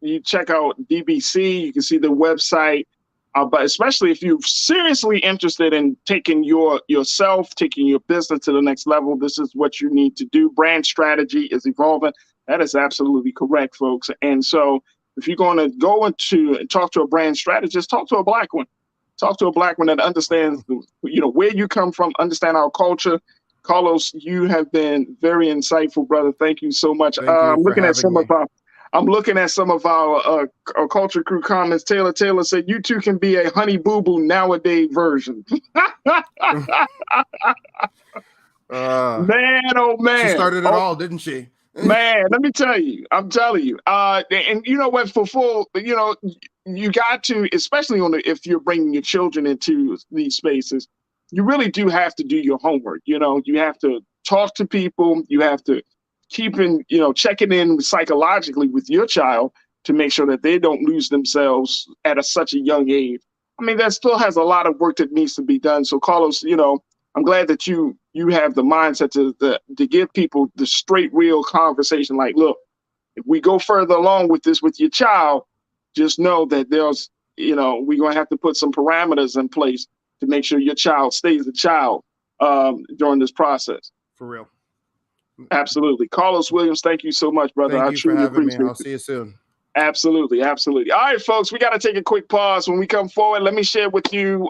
you check out DBC. You can see the website. But especially if you're seriously interested in taking yourself, taking your business to the next level, this is what you need to do. Brand strategy is evolving. That is absolutely correct, folks. And so if you're going to go into and talk to a brand strategist, talk to a Black one. Talk to a Black one that understands, where you come from, understand our culture. Carlos, you have been very insightful, brother. Thank you so much. I'm looking at some of our culture crew comments. Taylor said, you two can be a Honey Boo Boo nowadays version. Man, oh man. She started it all, didn't she? Man, let me tell you. I'm telling you. And you know what, you got to, especially if you're bringing your children into these spaces, you really do have to do your homework. You have to talk to people. You have to checking in psychologically with your child to make sure that they don't lose themselves at such a young age. I mean, that still has a lot of work that needs to be done. So, Carlos, I'm glad that you have the mindset to give people the straight, real conversation. Like, look, if we go further along with this with your child, just know that there's, we're going to have to put some parameters in place to make sure your child stays a child during this process. For real. Absolutely. Carlos Williams, thank you so much, brother. Thank you for having me. I'll see you soon. Absolutely. All right, folks, we got to take a quick pause. When we come forward, let me share with you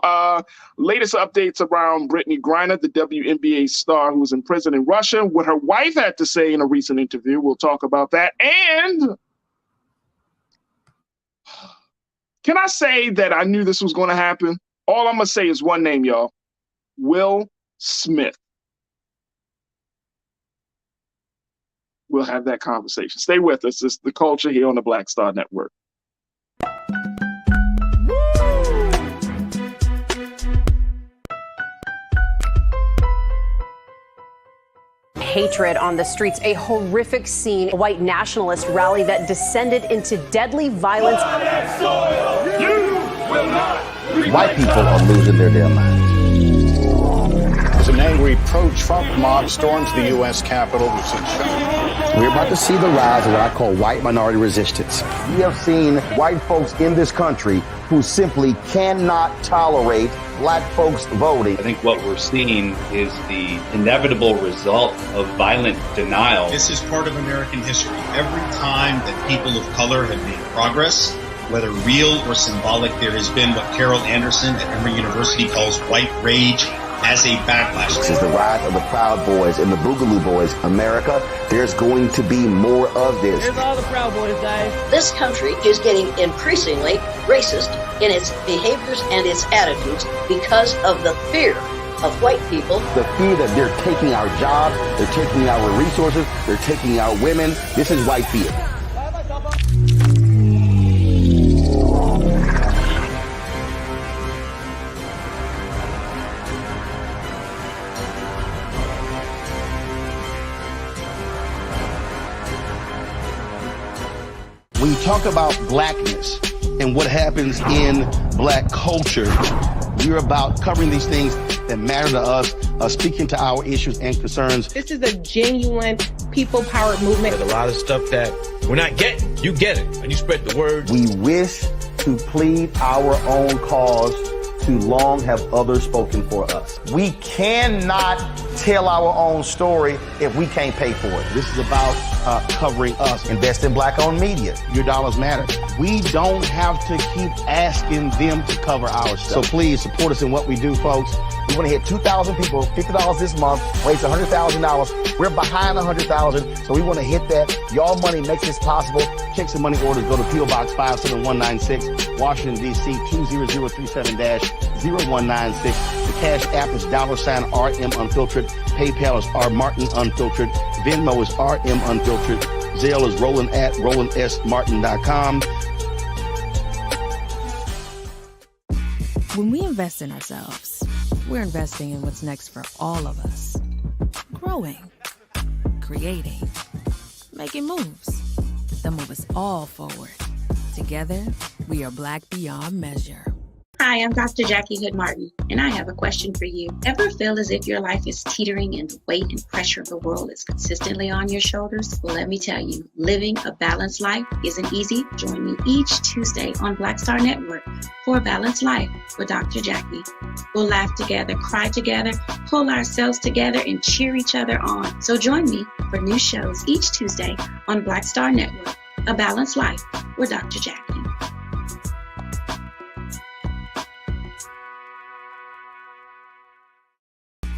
latest updates around Brittney Griner, the WNBA star who was in prison in Russia, what her wife had to say in a recent interview. We'll talk about that. And Can I say that I knew this was going to happen? All I'm going to say is one name, y'all. Will Smith. We'll have that conversation. Stay with us. It's The Culture here on the Black Star Network. Hatred on the streets, a horrific scene, a white nationalist rally that descended into deadly violence. White people are losing their damn minds. As an angry pro-Trump mob storms the U.S. Capitol, we're about to see the rise of what I call white minority resistance. We have seen white folks in this country who simply cannot tolerate black folks voting. I think what we're seeing is the inevitable result of violent denial. This is part of American history. Every time that people of color have made progress, whether real or symbolic, there has been what Carol Anderson at Emory University calls white rage as a backlash. This is the rise of the Proud Boys and the Boogaloo Boys. America, there's going to be more of this. Here's all the Proud Boys, guys. This country is getting increasingly racist in its behaviors and its attitudes because of the fear of white people. The fear that they're taking our jobs, they're taking our resources, they're taking our women. This is white fear. When you talk about blackness and what happens in black culture, we're about covering these things that matter to us, speaking to our issues and concerns. This is a genuine people-powered movement. There's a lot of stuff that we're not getting. You get it, and you spread the word. We wish to plead our own cause. Too long have others spoken for us. We cannot tell our own story if we can't pay for it. This is about covering us. Invest in black-owned media. Your dollars matter. We don't have to keep asking them to cover our stuff. So please support us in what we do, folks. We want to hit 2,000 people, $50 this month, raise $100,000. We're behind 100,000, so we want to hit that. Y'all money makes this possible. Check some money orders. Go to P.O. Box 57196, Washington, D.C. 20037-0196. The Cash App is $RM Unfiltered. PayPal is R Martin Unfiltered. Venmo is RM Unfiltered. Zelle is Roland at RolandSMartin.com. When we invest in ourselves, we're investing in what's next for all of us. Growing, creating, making moves that move us all forward. Together, we are Black beyond measure. Hi, I'm Dr. Jackie Hood Martin, and I have a question for you. Ever feel as if your life is teetering and the weight and pressure of the world is consistently on your shoulders? Well, let me tell you, living a balanced life isn't easy. Join me each Tuesday on Black Star Network for A Balanced Life with Dr. Jackie. We'll laugh together, cry together, pull ourselves together, and cheer each other on. So join me for new shows each Tuesday on Black Star Network, A Balanced Life with Dr. Jackie.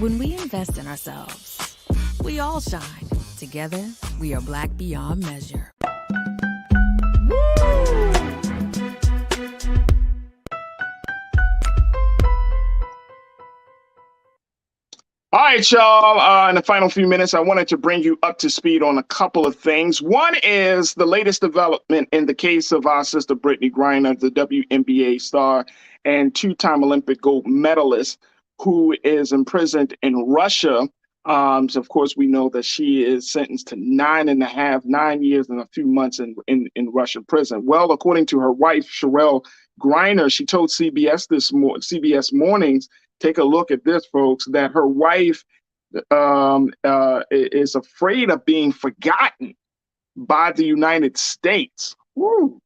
When we invest in ourselves, we all shine. Together, we are Black beyond measure. All right, y'all. In the final few minutes, I wanted to bring you up to speed on a couple of things. One is the latest development in the case of our sister Brittney Griner, the WNBA star and two-time Olympic gold medalist, who is imprisoned in Russia. So of course, we know that she is sentenced to 9 years and a few months in Russian prison. Well, according to her wife, Sherelle Griner, she told CBS Mornings, take a look at this, folks, that her wife is afraid of being forgotten by the United States. Woo.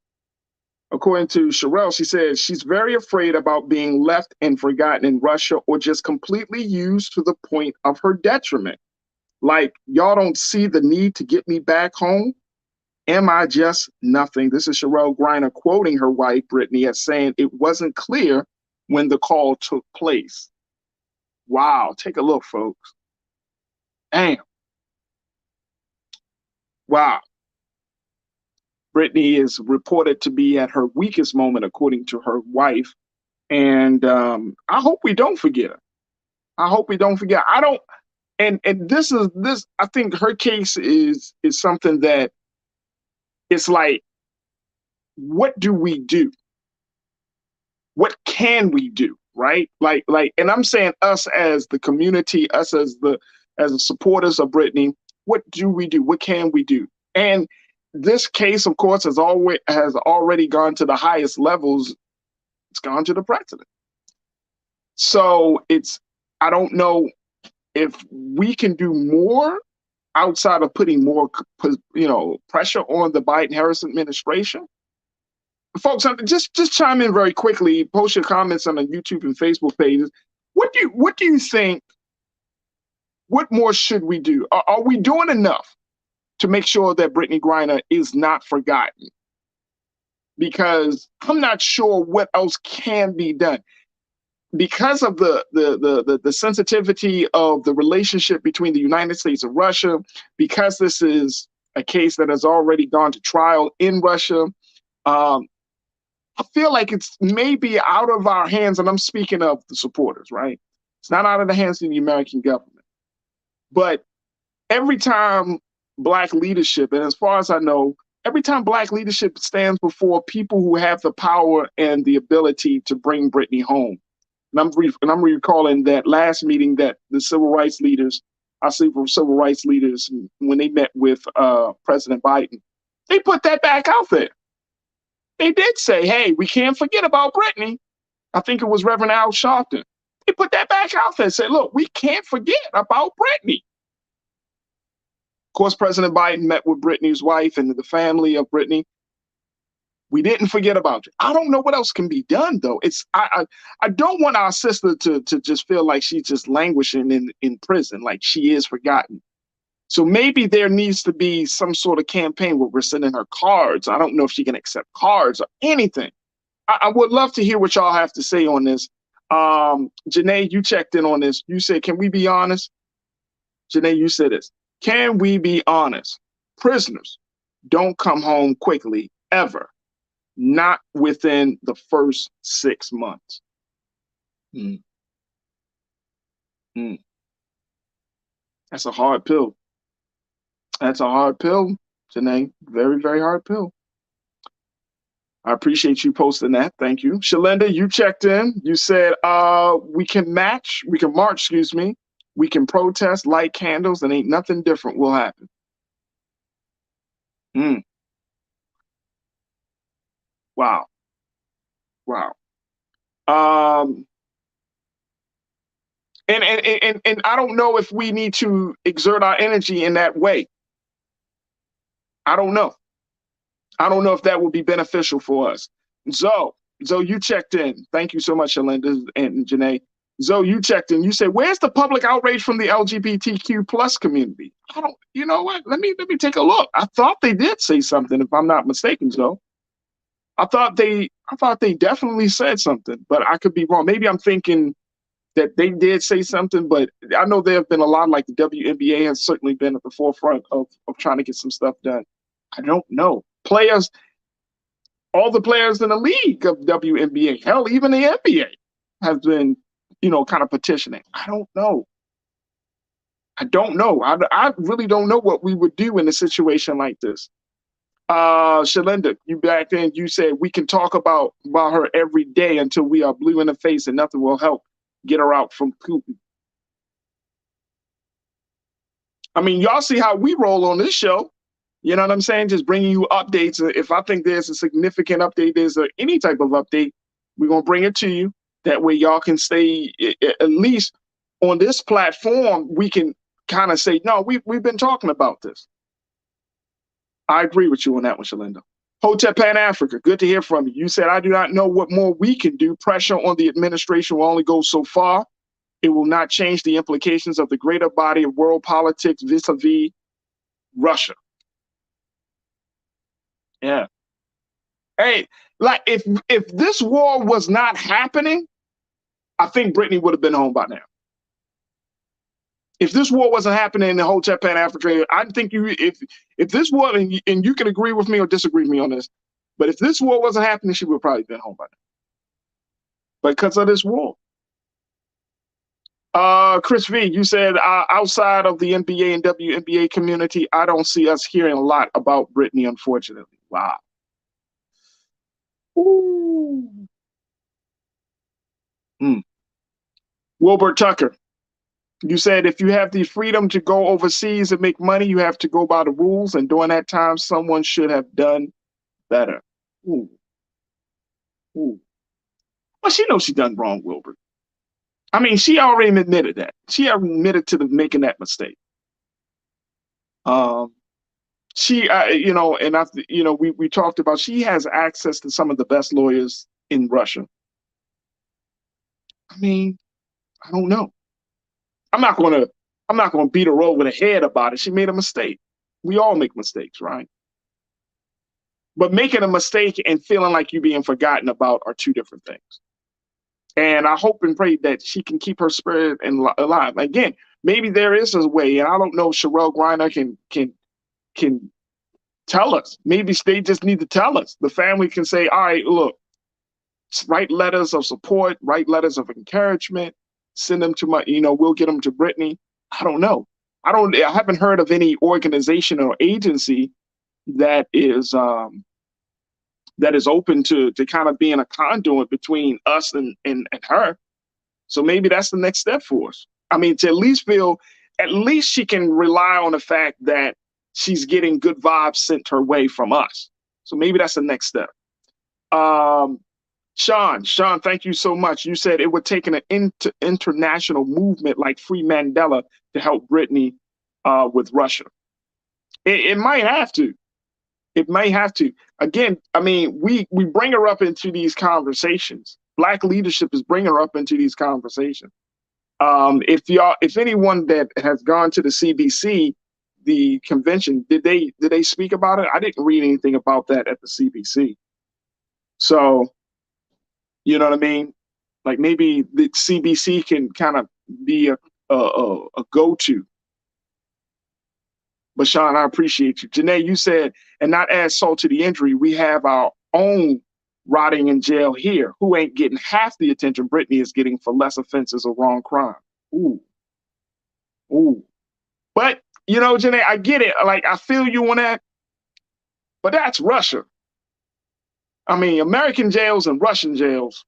According to Sherelle, she says she's very afraid about being left and forgotten in Russia or just completely used to the point of her detriment. Like, y'all don't see the need to get me back home? Am I just nothing? This is Sherelle Griner quoting her wife, Brittney, as saying it wasn't clear when the call took place. Wow, take a look, folks. Damn. Wow. Brittney is reported to be at her weakest moment, according to her wife. And I hope we don't forget her. I hope we don't forget. I don't. And this. I think her case is something that it's like, what do we do? What can we do? Right? Like, and I'm saying us as the community, us as the supporters of Brittney. What do we do? What can we do? And this case, of course, has already gone to the highest levels. It's gone to the president. So I don't know if we can do more outside of putting more, pressure on the Biden-Harris administration. Folks, just chime in very quickly. Post your comments on the YouTube and Facebook pages. What do you think? What more should we do? Are we doing enough to make sure that Brittney Griner is not forgotten? Because I'm not sure what else can be done. Because of the sensitivity of the relationship between the United States and Russia, because this is a case that has already gone to trial in Russia, I feel like it's maybe out of our hands, and I'm speaking of the supporters, right? It's not out of the hands of the American government. But every time Black leadership, and as far as I know, every time Black leadership stands before people who have the power and the ability to bring Brittney home, and I'm recalling that last meeting that the civil rights leaders, when they met with President Biden, they put that back out there. They did say, hey, we can't forget about Brittney. I think it was Reverend Al Sharpton. They put that back out there and said, look, we can't forget about Brittney. Of course, President Biden met with Brittney's wife and the family of Brittney. We didn't forget about you. I don't know what else can be done, though. I don't want our sister to just feel like she's just languishing in prison, like she is forgotten. So maybe there needs to be some sort of campaign where we're sending her cards. I don't know if she can accept cards or anything. I would love to hear what y'all have to say on this. Janae, you checked in on this. You said, can we be honest? Janae, you said this. Can we be honest? Prisoners don't come home quickly, ever. Not within the first 6 months. That's a hard pill. That's a hard pill, Janae. Very, very hard pill. I appreciate you posting that. Thank you. Shalinda, you checked in. You said we can march, we can protest, light candles, and ain't nothing different will happen. Wow. And I don't know if we need to exert our energy in that way. I don't know. I don't know if that would be beneficial for us. Zoe, you checked in. Thank you so much, Shalinda and Janae. Zoe, you checked in. You said, where's the public outrage from the LGBTQ plus community? You know what? Let me take a look. I thought they did say something, if I'm not mistaken, Zoe. I thought they definitely said something, but I could be wrong. Maybe I'm thinking that they did say something, but I know there have been a lot, like the WNBA has certainly been at the forefront of trying to get some stuff done. I don't know. Players, all the players in the league of WNBA, hell, even the NBA has been, kind of petitioning. I don't know. I really don't know what we would do in a situation like this. Shalinda, you back then, you said we can talk about her every day until we are blue in the face and nothing will help get her out from Putin. I mean, y'all see how we roll on this show. You know what I'm saying? Just bringing you updates. If I think there's a significant update, there's any type of update, we're going to bring it to you. That way y'all can stay, at least on this platform, we can kind of say, no, we've been talking about this. I agree with you on that one, Shalinda. Hotep Pan Africa, good to hear from you. You said, I do not know what more we can do. Pressure on the administration will only go so far. It will not change the implications of the greater body of world politics vis-a-vis Russia. Yeah. Hey, like if this war was not happening, I think Brittney would have been home by now. If this war wasn't happening in the whole Pan-African, I think if this war, and you can agree with me or disagree with me on this, but if this war wasn't happening, she would have probably been home by now. Because of this war. Chris V, you said outside of the NBA and WNBA community, I don't see us hearing a lot about Brittney, unfortunately. Wow. Ooh. Wilbert Tucker, you said if you have the freedom to go overseas and make money, you have to go by the rules, and during that time, someone should have done better. Ooh. Ooh. Well, she knows she done wrong, Wilbert. I mean, she already admitted that. She admitted to making that mistake. She, and we talked about, she has access to some of the best lawyers in Russia. I mean, I don't know. I'm not gonna beat her over the head about it. She made a mistake. We all make mistakes, right? But making a mistake and feeling like you're being forgotten about are two different things. And I hope and pray that she can keep her spirit alive. Again, maybe there is a way, and I don't know if Sherelle Griner can tell us. Maybe they just need to tell us. The family can say, all right, look, write letters of support, write letters of encouragement, send them to we'll get them to Brittney. I don't know. I haven't heard of any organization or agency that is open to kind of being a conduit between us and her. So maybe that's the next step for us. I mean, to at least she can rely on the fact that she's getting good vibes sent her way from us. So maybe that's the next step. Sean, thank you so much. You said it would take an international movement like Free Mandela to help Brittney with Russia. It might have to. It may have to. Again, I mean, we bring her up into these conversations. Black leadership is bringing her up into these conversations. If anyone that has gone to the CBC, the convention, did they speak about it? I didn't read anything about that at the CBC. So, you know what I mean? Like maybe the CBC can kind of be a go-to. But Sean, I appreciate you. Janae, you said, and not add salt to the injury, we have our own rotting in jail here who ain't getting half the attention Brittney is getting for less offenses or wrong crime. Ooh. But, Janae, I get it. Like, I feel you on that. But that's Russia. I mean, American jails and Russian jails,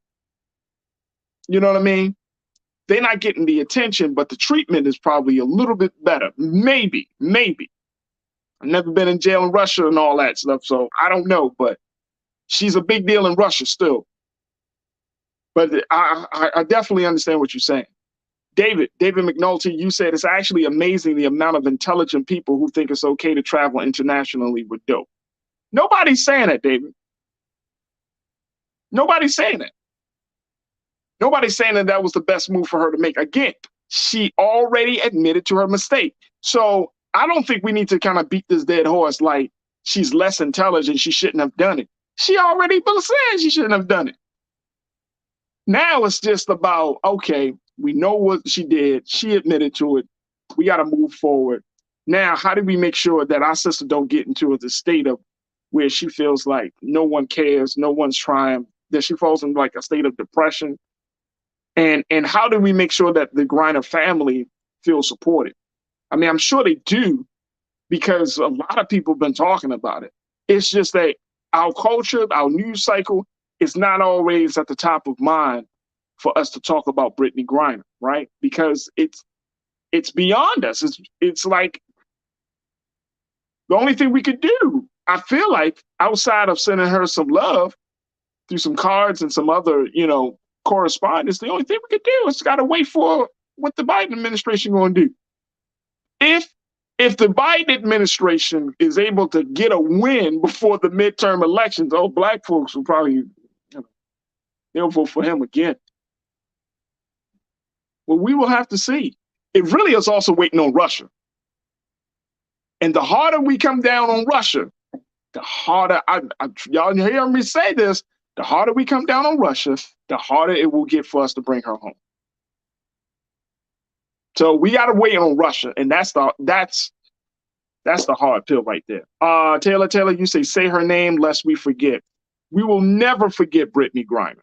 you know what I mean? They're not getting the attention, but the treatment is probably a little bit better. Maybe. I've never been in jail in Russia and all that stuff, so I don't know, but she's a big deal in Russia still. But I definitely understand what you're saying. David McNulty, you said it's actually amazing the amount of intelligent people who think it's okay to travel internationally with dope. Nobody's saying that, David. Nobody's saying that. Nobody's saying that was the best move for her to make. Again, she already admitted to her mistake. So I don't think we need to kind of beat this dead horse like she's less intelligent, she shouldn't have done it. She already said she shouldn't have done it. Now it's just about, okay, we know what she did. She admitted to it. We got to move forward. Now, how do we make sure that our sister don't get into the state of where she feels like no one cares, no one's trying, that she falls in like a state of depression? And how do we make sure that the Griner family feels supported? I mean, I'm sure they do, because a lot of people have been talking about it. It's just that our culture, our news cycle is not always at the top of mind for us to talk about Brittney Griner, right? Because it's beyond us. It's like the only thing we could do, I feel like, outside of sending her some love through some cards and some other, correspondence, the only thing we could do is got to wait for what the Biden administration going to do. If the Biden administration is able to get a win before the midterm elections, black folks will probably, they'll vote for him again. Well, we will have to see. It really is also waiting on Russia. And the harder we come down on Russia, the harder, y'all hear me say this, the harder we come down on Russia, the harder it will get for us to bring her home. So we got to wait on Russia, and that's the hard pill right there. Taylor, you say her name lest we forget. We will never forget Brittney Griner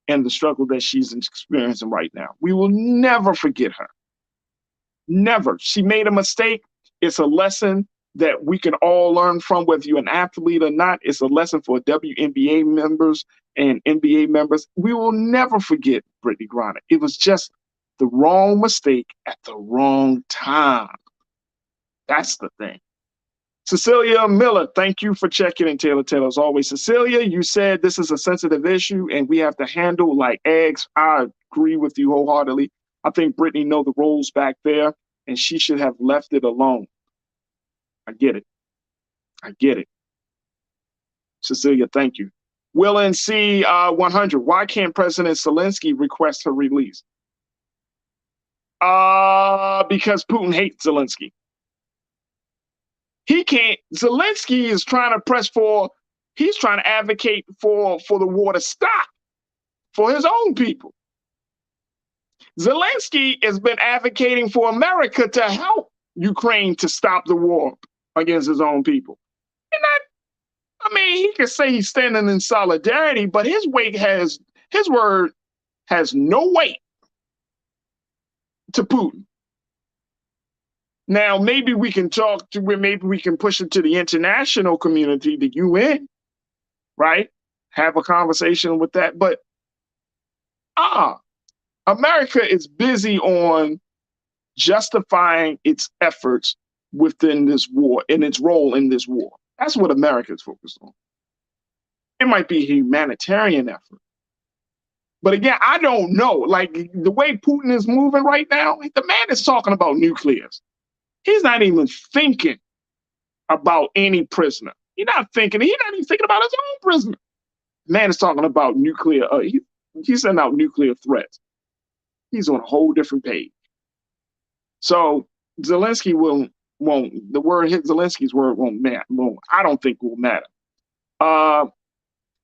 and the struggle that she's experiencing right now. We will never forget her. Never. She made a mistake. It's a lesson that we can all learn from, whether you're an athlete or not. It's a lesson for WNBA members and NBA members. We will never forget Brittney Griner. It was just the wrong mistake at the wrong time. That's the thing. Cecilia Miller, thank you for checking in, Taylor. As always. Cecilia, you said this is a sensitive issue and we have to handle like eggs. I agree with you wholeheartedly. I think Brittney know the roles back there and she should have left it alone. I get it. Cecilia, thank you. Will NC 100, why can't President Zelensky request her release? Because Putin hates Zelensky. He can't. Zelensky is trying to he's trying to advocate for the war to stop for his own people. Zelensky has been advocating for America to help Ukraine to stop the war against his own people. And he can say he's standing in solidarity, but his word has no weight to Putin. Now, maybe we can maybe we can push it to the international community, the UN, right? Have a conversation with that. But America is busy on justifying its efforts within this war and its role in this war. That's what America is focused on. It might be a humanitarian effort. But again, I don't know. Like the way Putin is moving right now, the man is talking about nuclears. He's not even thinking about any prisoner. He's not even thinking about his own prisoner. The man is talking about nuclear. He's sending out nuclear threats. He's on a whole different page. So Zelensky's word won't matter. I don't think will matter.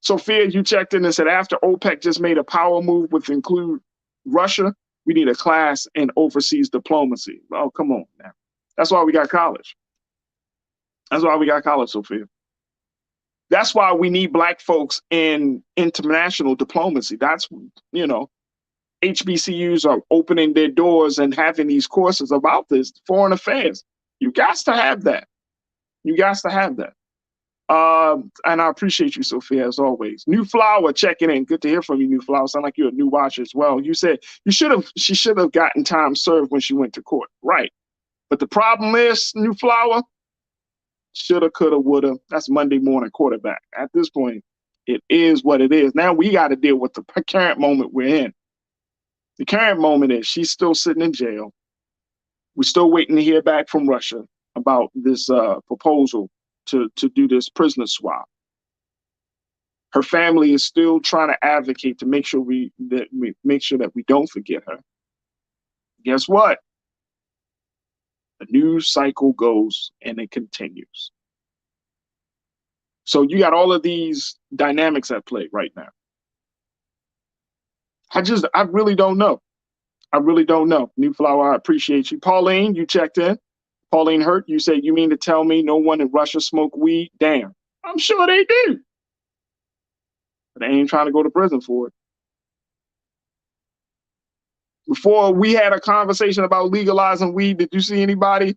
Sophia, you checked in and said after OPEC just made a power move with include Russia, we need a class in overseas diplomacy. Oh, come on, man. That's why we got college. Sophia. That's why we need Black folks in international diplomacy. That's, HBCUs are opening their doors and having these courses about this, foreign affairs. You got to have that. And I appreciate you, Sophia, as always. New Flower checking in. Good to hear from you, New Flower. Sound like you're a new watcher as well. You said she should have gotten time served when she went to court. Right. But the problem is, New Flower, shoulda, coulda, woulda. That's Monday morning quarterback. At this point, it is what it is. Now we got to deal with the current moment we're in. The current moment is she's still sitting in jail. We're still waiting to hear back from Russia about this proposal to do this prisoner swap. Her family is still trying to advocate to make sure that we don't forget her. Guess what? The news cycle goes and it continues. So you got all of these dynamics at play right now. I really don't know. New Flower, I appreciate you. Pauline, you checked in. Pauline Hurt, you said, you mean to tell me no one in Russia smoke weed? Damn, I'm sure they do. But they ain't trying to go to prison for it. Before we had a conversation about legalizing weed, did you see anybody?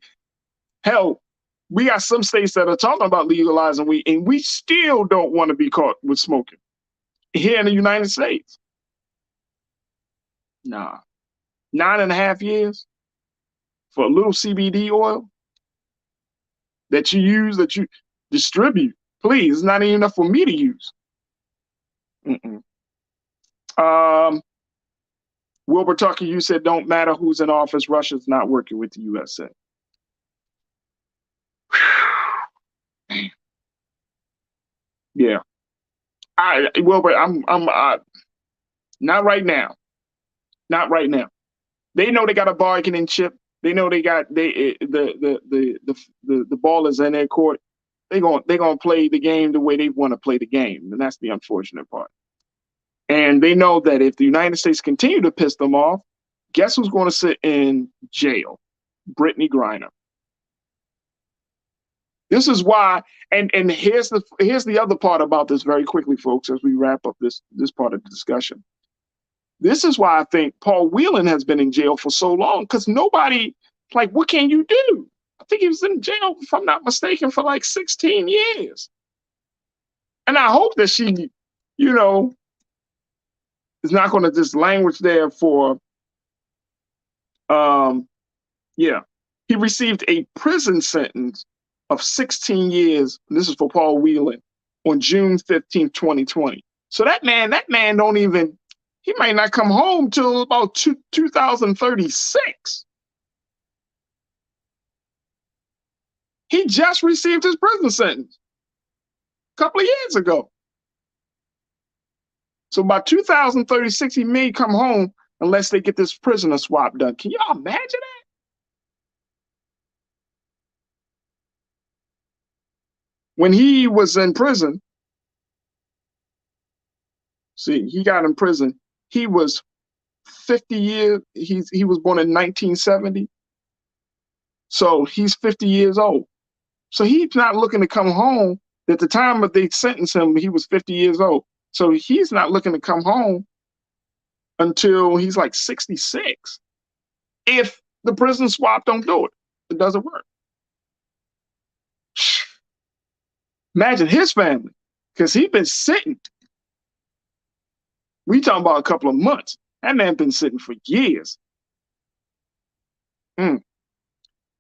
Hell, we got some states that are talking about legalizing weed, and we still don't want to be caught with smoking here in the United States. Nah, 9.5 years for a little CBD oil that you use, that you distribute. Please, it's not even enough for me to use. Wilbur Tucker, you said don't matter who's in office, Russia's not working with the USA. Yeah. Wilbur, I'm not right now. Not right now. They know they got a bargaining chip. They know the ball is in their court. They're gonna play the game the way they want to play the game, and that's the unfortunate part. And they know that if the United States continue to piss them off, Guess who's going to sit in jail? Brittney Griner. This is why, and here's the other part about this very quickly, folks, as we wrap up this part of the discussion. This is why I think Paul Whelan has been in jail for so long, because nobody, like, what can you do? I think he was in jail, if I'm not mistaken, for like 16 years. And I hope that she, you know, is not going to just languish there for, yeah. He received a prison sentence of 16 years. This is for Paul Whelan on June 15, 2020. So that man don't even, he might not come home till about 2036. He just received his prison sentence a couple of years ago. So by 2036, he may come home unless they get this prisoner swap done. Can y'all imagine that? When he was in prison, see, he got in prison. He was 50 years. He was born in 1970. So he's 50 years old. So he's not looking to come home. At the time that they sentenced him, he was 50 years old. So he's not looking to come home until he's like 66. If the prison swap don't do it, it doesn't work. Imagine his family, because he's been sitting. We talking about a couple of months. That man been sitting for years.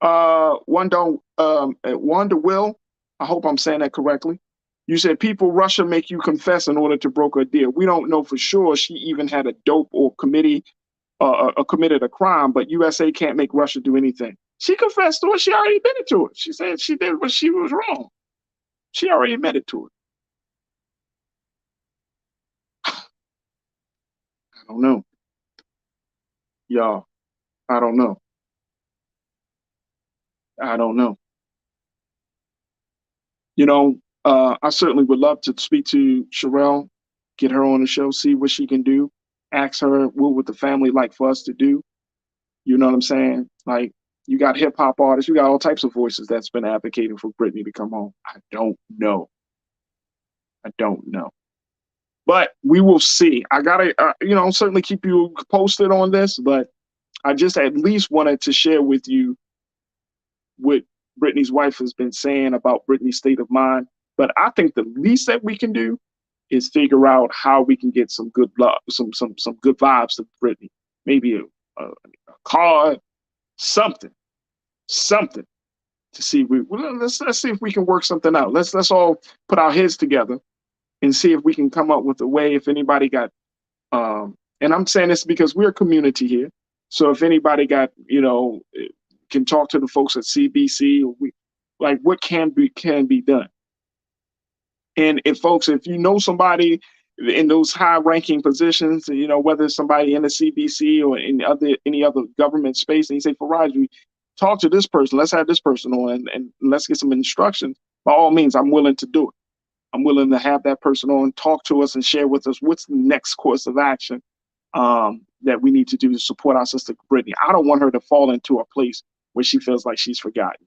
Wanda Will, I hope I'm saying that correctly. You said people Russia make you confess in order to broker a deal. We don't know for sure she even had a dope or committed a crime, but USA can't make Russia do anything. She confessed to it. She already admitted to it. She said she did what she was wrong. She already admitted to it. I don't know. Y'all, I don't know. I don't know. You know, I certainly would love to speak to Sherelle, get her on the show, see what she can do, ask her what would the family like for us to do. You know what I'm saying? Like, you got hip hop artists, you got all types of voices that's been advocating for Brittney to come home. I don't know. But we will see. I gotta, certainly keep you posted on this, but I just at least wanted to share with you what Brittney's wife has been saying about Brittney's state of mind. But I think the least that we can do is figure out how we can get some good love, some good vibes to Brittney. Maybe a card, something to see. Let's see if we can work something out. Let's all put our heads together and see if we can come up with a way. If anybody got, and I'm saying this because we're a community here. So if anybody got, can talk to the folks at CBC, or what can be done. And if you know somebody in those high-ranking positions, whether it's somebody in the CBC or in any other government space, and you say, Farajii, talk to this person, let's have this person on, and let's get some instructions. By all means, I'm willing to do it. I'm willing to have that person on, talk to us, and share with us what's the next course of action that we need to do to support our sister Brittney. I don't want her to fall into a place where she feels like she's forgotten.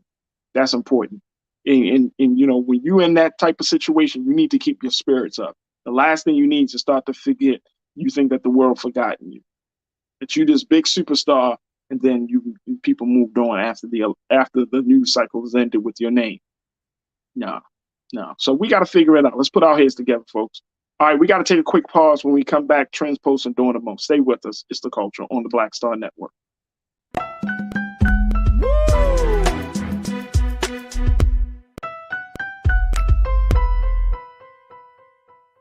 That's important. And when you're in that type of situation, you need to keep your spirits up. The last thing you need is to start to forget you think that the world forgotten you, that you this big superstar, and then people moved on after the news cycle was ended with your name. No. So we got to figure it out. Let's put our heads together, folks. All right, we got to take a quick pause. When we come back, Trends, Posts, and Doing the Most. Stay with us. It's The Culture on the Black Star Network.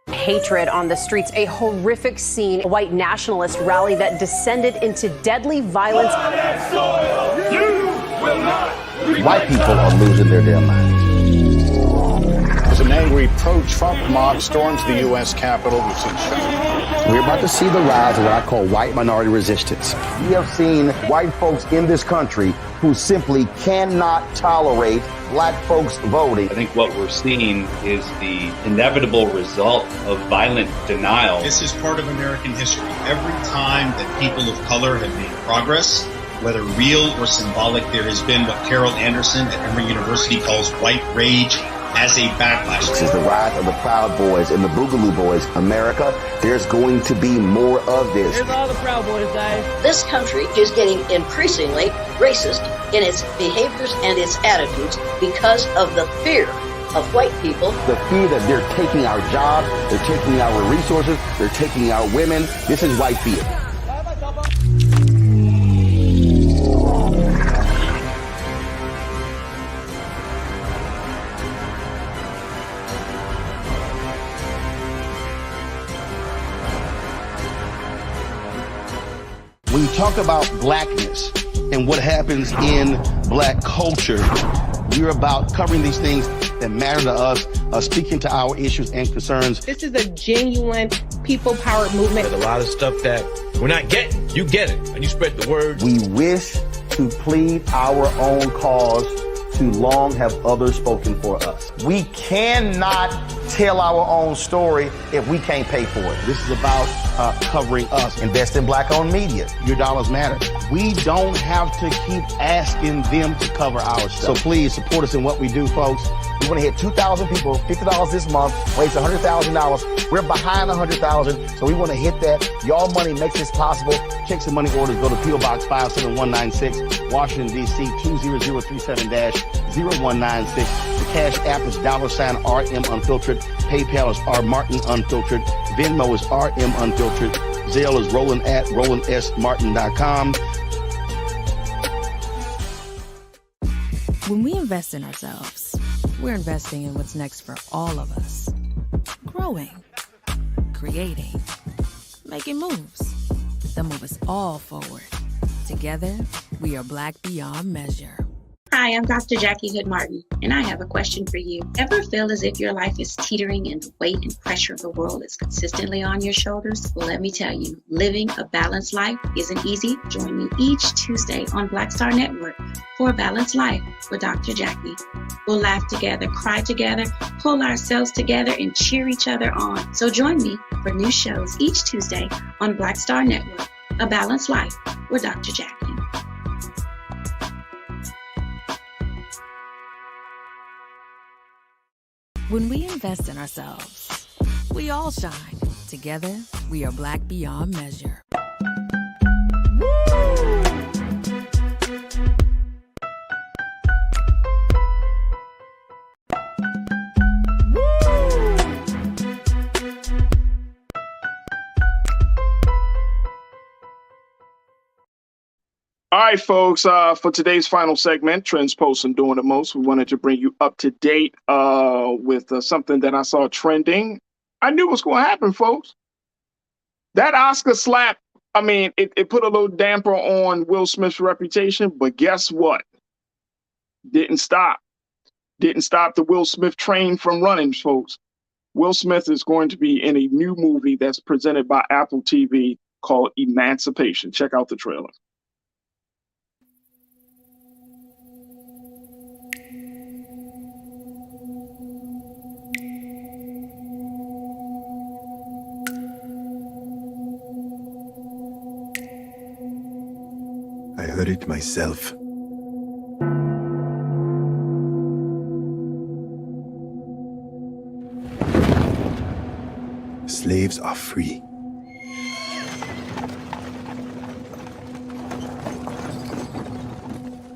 Hatred on the streets, a horrific scene, a white nationalist rally that descended into deadly violence. White people are losing their damn minds. As an angry pro-Trump mob storms the U.S. Capitol, we've seen We're about to see the rise of what I call white minority resistance. We have seen white folks in this country who simply cannot tolerate black folks voting. I think what we're seeing is the inevitable result of violent denial. This is part of American history. Every time that people of color have made progress, whether real or symbolic, there has been what Carol Anderson at Emory University calls white rage as a backlash. This is the rise of the Proud Boys and the Boogaloo Boys. America, there's going to be more of this. Here's all the Proud Boys, guys. This country is getting increasingly racist in its behaviors and its attitudes because of the fear of white people. The fear that they're taking our jobs, they're taking our resources, they're taking our women. This is white fear. When you talk about blackness and what happens in black culture, we're about covering these things that matter to us, speaking to our issues and concerns. This is a genuine people-powered movement. There's a lot of stuff that we're not getting. You get it, and you spread the word. We wish to plead our own cause. Too long have others spoken for us. We cannot tell our own story if we can't pay for it. This is about covering us. Invest in black-owned media. Your dollars matter. We don't have to keep asking them to cover our stuff. So please support us in what we do, folks. We want to hit 2,000 people, $50 this month, raise $100,000. We're behind $100,000, so we want to hit that. Y'all money makes this possible. Checks and money orders go to P.O. Box 57196, Washington, D.C. 20037-0196. The Cash App is $RM Unfiltered. PayPal is R Martin Unfiltered. Venmo is RM Unfiltered. Zelle is Roland at RolandSMartin.com. When we invest in ourselves, we're investing in what's next for all of us. Growing, creating, making moves that move us all forward. Together, we are Black beyond measure. Hi, I'm Dr. Jackie Hood Martin, and I have a question for you. Ever feel as if your life is teetering and the weight and pressure of the world is consistently on your shoulders? Well, let me tell you, living a balanced life isn't easy. Join me each Tuesday on Black Star Network for A Balanced Life with Dr. Jackie. We'll laugh together, cry together, pull ourselves together, and cheer each other on. So join me for new shows each Tuesday on Black Star Network, A Balanced Life with Dr. Jackie. When we invest in ourselves, we all shine. Together, we are Black beyond measure. All right, folks, for today's final segment, Trends, Posts, and Doing the Most, we wanted to bring you up to date with something that I saw trending. I knew what's going to happen, folks. That Oscar slap, I mean, it put a little damper on Will Smith's reputation, but guess what? Didn't stop the Will Smith train from running, folks. Will Smith is going to be in a new movie that's presented by Apple TV called Emancipation. Check out the trailer. I heard it myself. Slaves are free.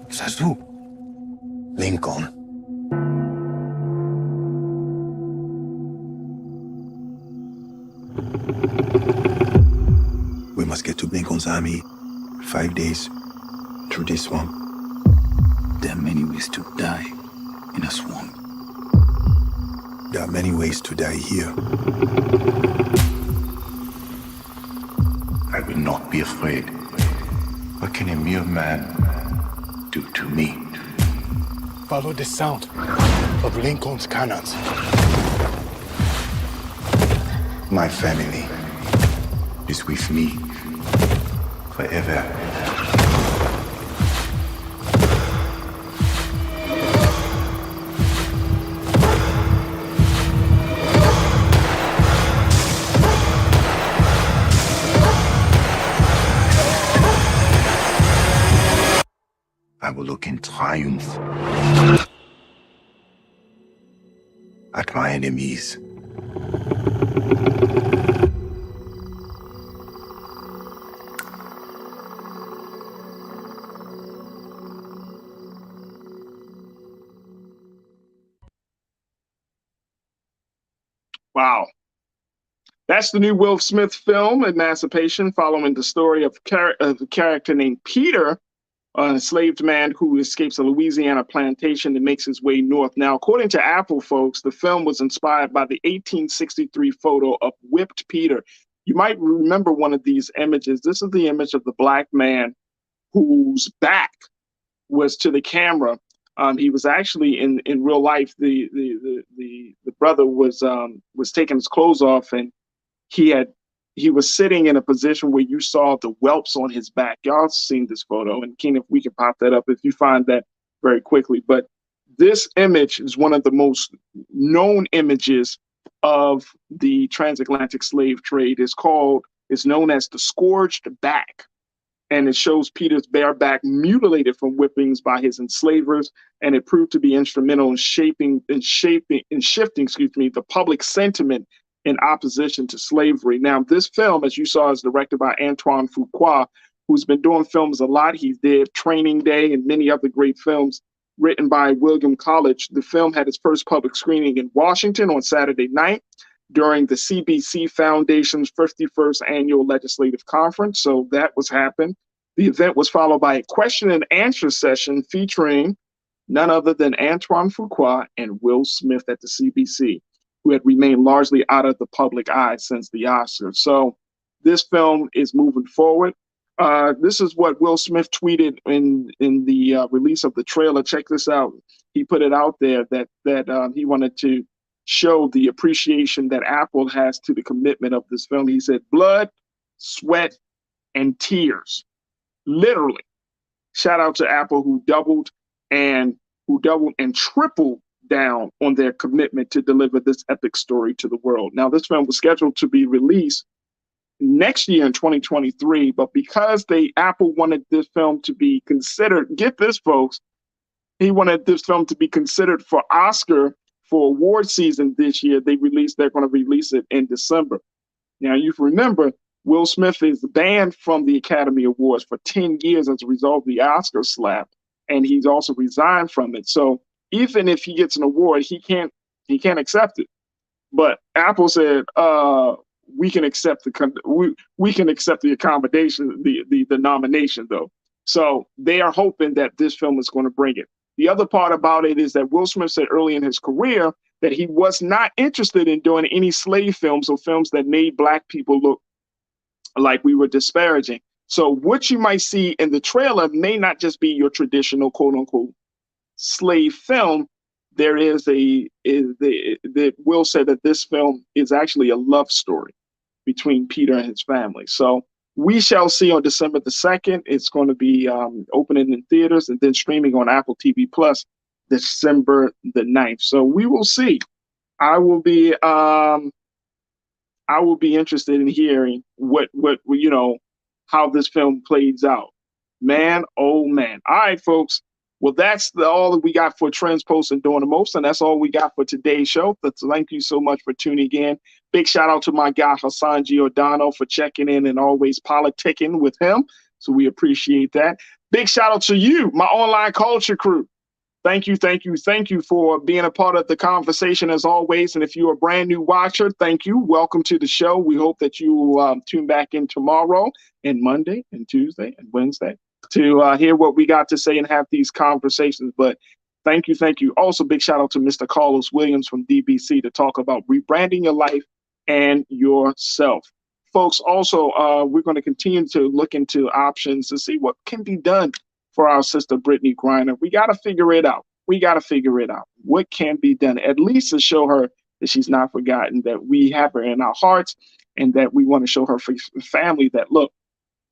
Zazu. Lincoln. We must get to Lincoln's army. 5 days. Through this swamp. There are many ways to die in a swamp. There are many ways to die here. I will not be afraid. What can a mere man do to me? Follow the sound of Lincoln's cannons. My family is with me forever. I will look in triumph at my enemies. Wow. That's the new Will Smith film, Emancipation, following the story of a character named Peter, an enslaved man who escapes a Louisiana plantation and makes his way north. Now, according to Apple, folks, the film was inspired by the 1863 photo of Whipped Peter. You might remember one of these images. This is the image of the black man whose back was to the camera. He was actually in real life. The brother was taking his clothes off, and he was sitting in a position where you saw the whelps on his back. Y'all seen this photo, and Keen, if we can pop that up if you find that very quickly. But this image is one of the most known images of the transatlantic slave trade. It's known as the scourged back. And it shows Peter's bare back mutilated from whippings by his enslavers, and it proved to be instrumental in shifting the public sentiment in opposition to slavery. Now, this film, as you saw, is directed by Antoine Fuqua, who's been doing films a lot. He did Training Day and many other great films written by William College. The film had its first public screening in Washington on Saturday night during the CBC Foundation's 51st Annual Legislative Conference. So that was happened. The event was followed by a question and answer session featuring none other than Antoine Fuqua and Will Smith at the CBC, who had remained largely out of the public eye since the Oscars. So this film is moving forward. This is what Will Smith tweeted in the release of the trailer. Check this out. He put it out there that he wanted to show the appreciation that Apple has to the commitment of this film. He said, blood, sweat, and tears. Literally. Shout out to Apple who doubled and tripled down on their commitment to deliver this epic story to the world. Now, this film was scheduled to be released next year in 2023, but because Apple wanted this film to be considered, get this, folks, he wanted this film to be considered for Oscar for award season this year. They're going to release it in December. Now, you remember, Will Smith is banned from the Academy Awards for 10 years as a result of the Oscar slap, and he's also resigned from it. So even if he gets an award, he can't accept it. But Apple said, we can accept the accommodation, the nomination, though. So they are hoping that this film is going to bring it. The other part about it is that Will Smith said early in his career that he was not interested in doing any slave films or films that made Black people look like we were disparaging. So what you might see in the trailer may not just be your traditional quote unquote slave film. There is Will said that this film is actually a love story between Peter and his family. So we shall see on December the 2nd. It's going to be opening in theaters and then streaming on Apple TV Plus December the 9th. So we will see. I will be interested in hearing what how this film plays out. Man, oh man. All right, folks. Well, that's all that we got for Trends, Posts, and Doing the Most, and that's all we got for today's show. Thank you so much for tuning in. Big shout out to my guy, Hassan Giordano, for checking in and always politicking with him. So we appreciate that. Big shout out to you, my online culture crew. Thank you for being a part of the conversation as always. And if you're a brand new watcher, thank you. Welcome to the show. We hope that you tune back in tomorrow and Monday and Tuesday and Wednesday to hear what we got to say and have these conversations. But thank you. Also, big shout out to Mr. Carlos Williams from DBC to talk about rebranding your life and yourself. Folks, also, we're going to continue to look into options to see what can be done for our sister, Brittney Griner. We got to figure it out. What can be done, at least to show her that she's not forgotten, that we have her in our hearts, and that we want to show her family that, look,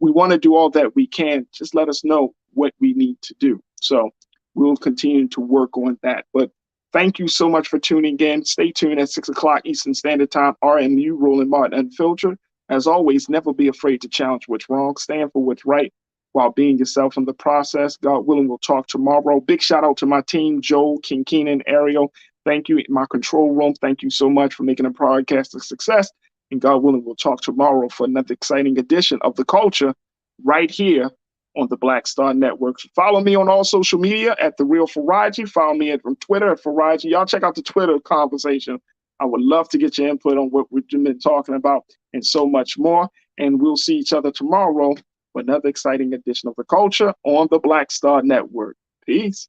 we want to do all that we can. Just let us know what we need to do. So we'll continue to work on that. But thank you so much for tuning in. Stay tuned at 6 o'clock Eastern Standard Time, RMU, Roland Martin Unfiltered. As always, never be afraid to challenge what's wrong. Stand for what's right while being yourself in the process. God willing, we'll talk tomorrow. Big shout out to my team, Joel, King Keenan, Ariel. Thank you. In my control room, thank you so much for making the podcast a success. And God willing, we'll talk tomorrow for another exciting edition of The Culture right here on the Black Star Network. Follow me on all social media at The Real Farajii. Follow me from Twitter at Farajii. Y'all check out the Twitter conversation. I would love to get your input on what we've been talking about and so much more. And we'll see each other tomorrow for another exciting edition of The Culture on the Black Star Network. Peace.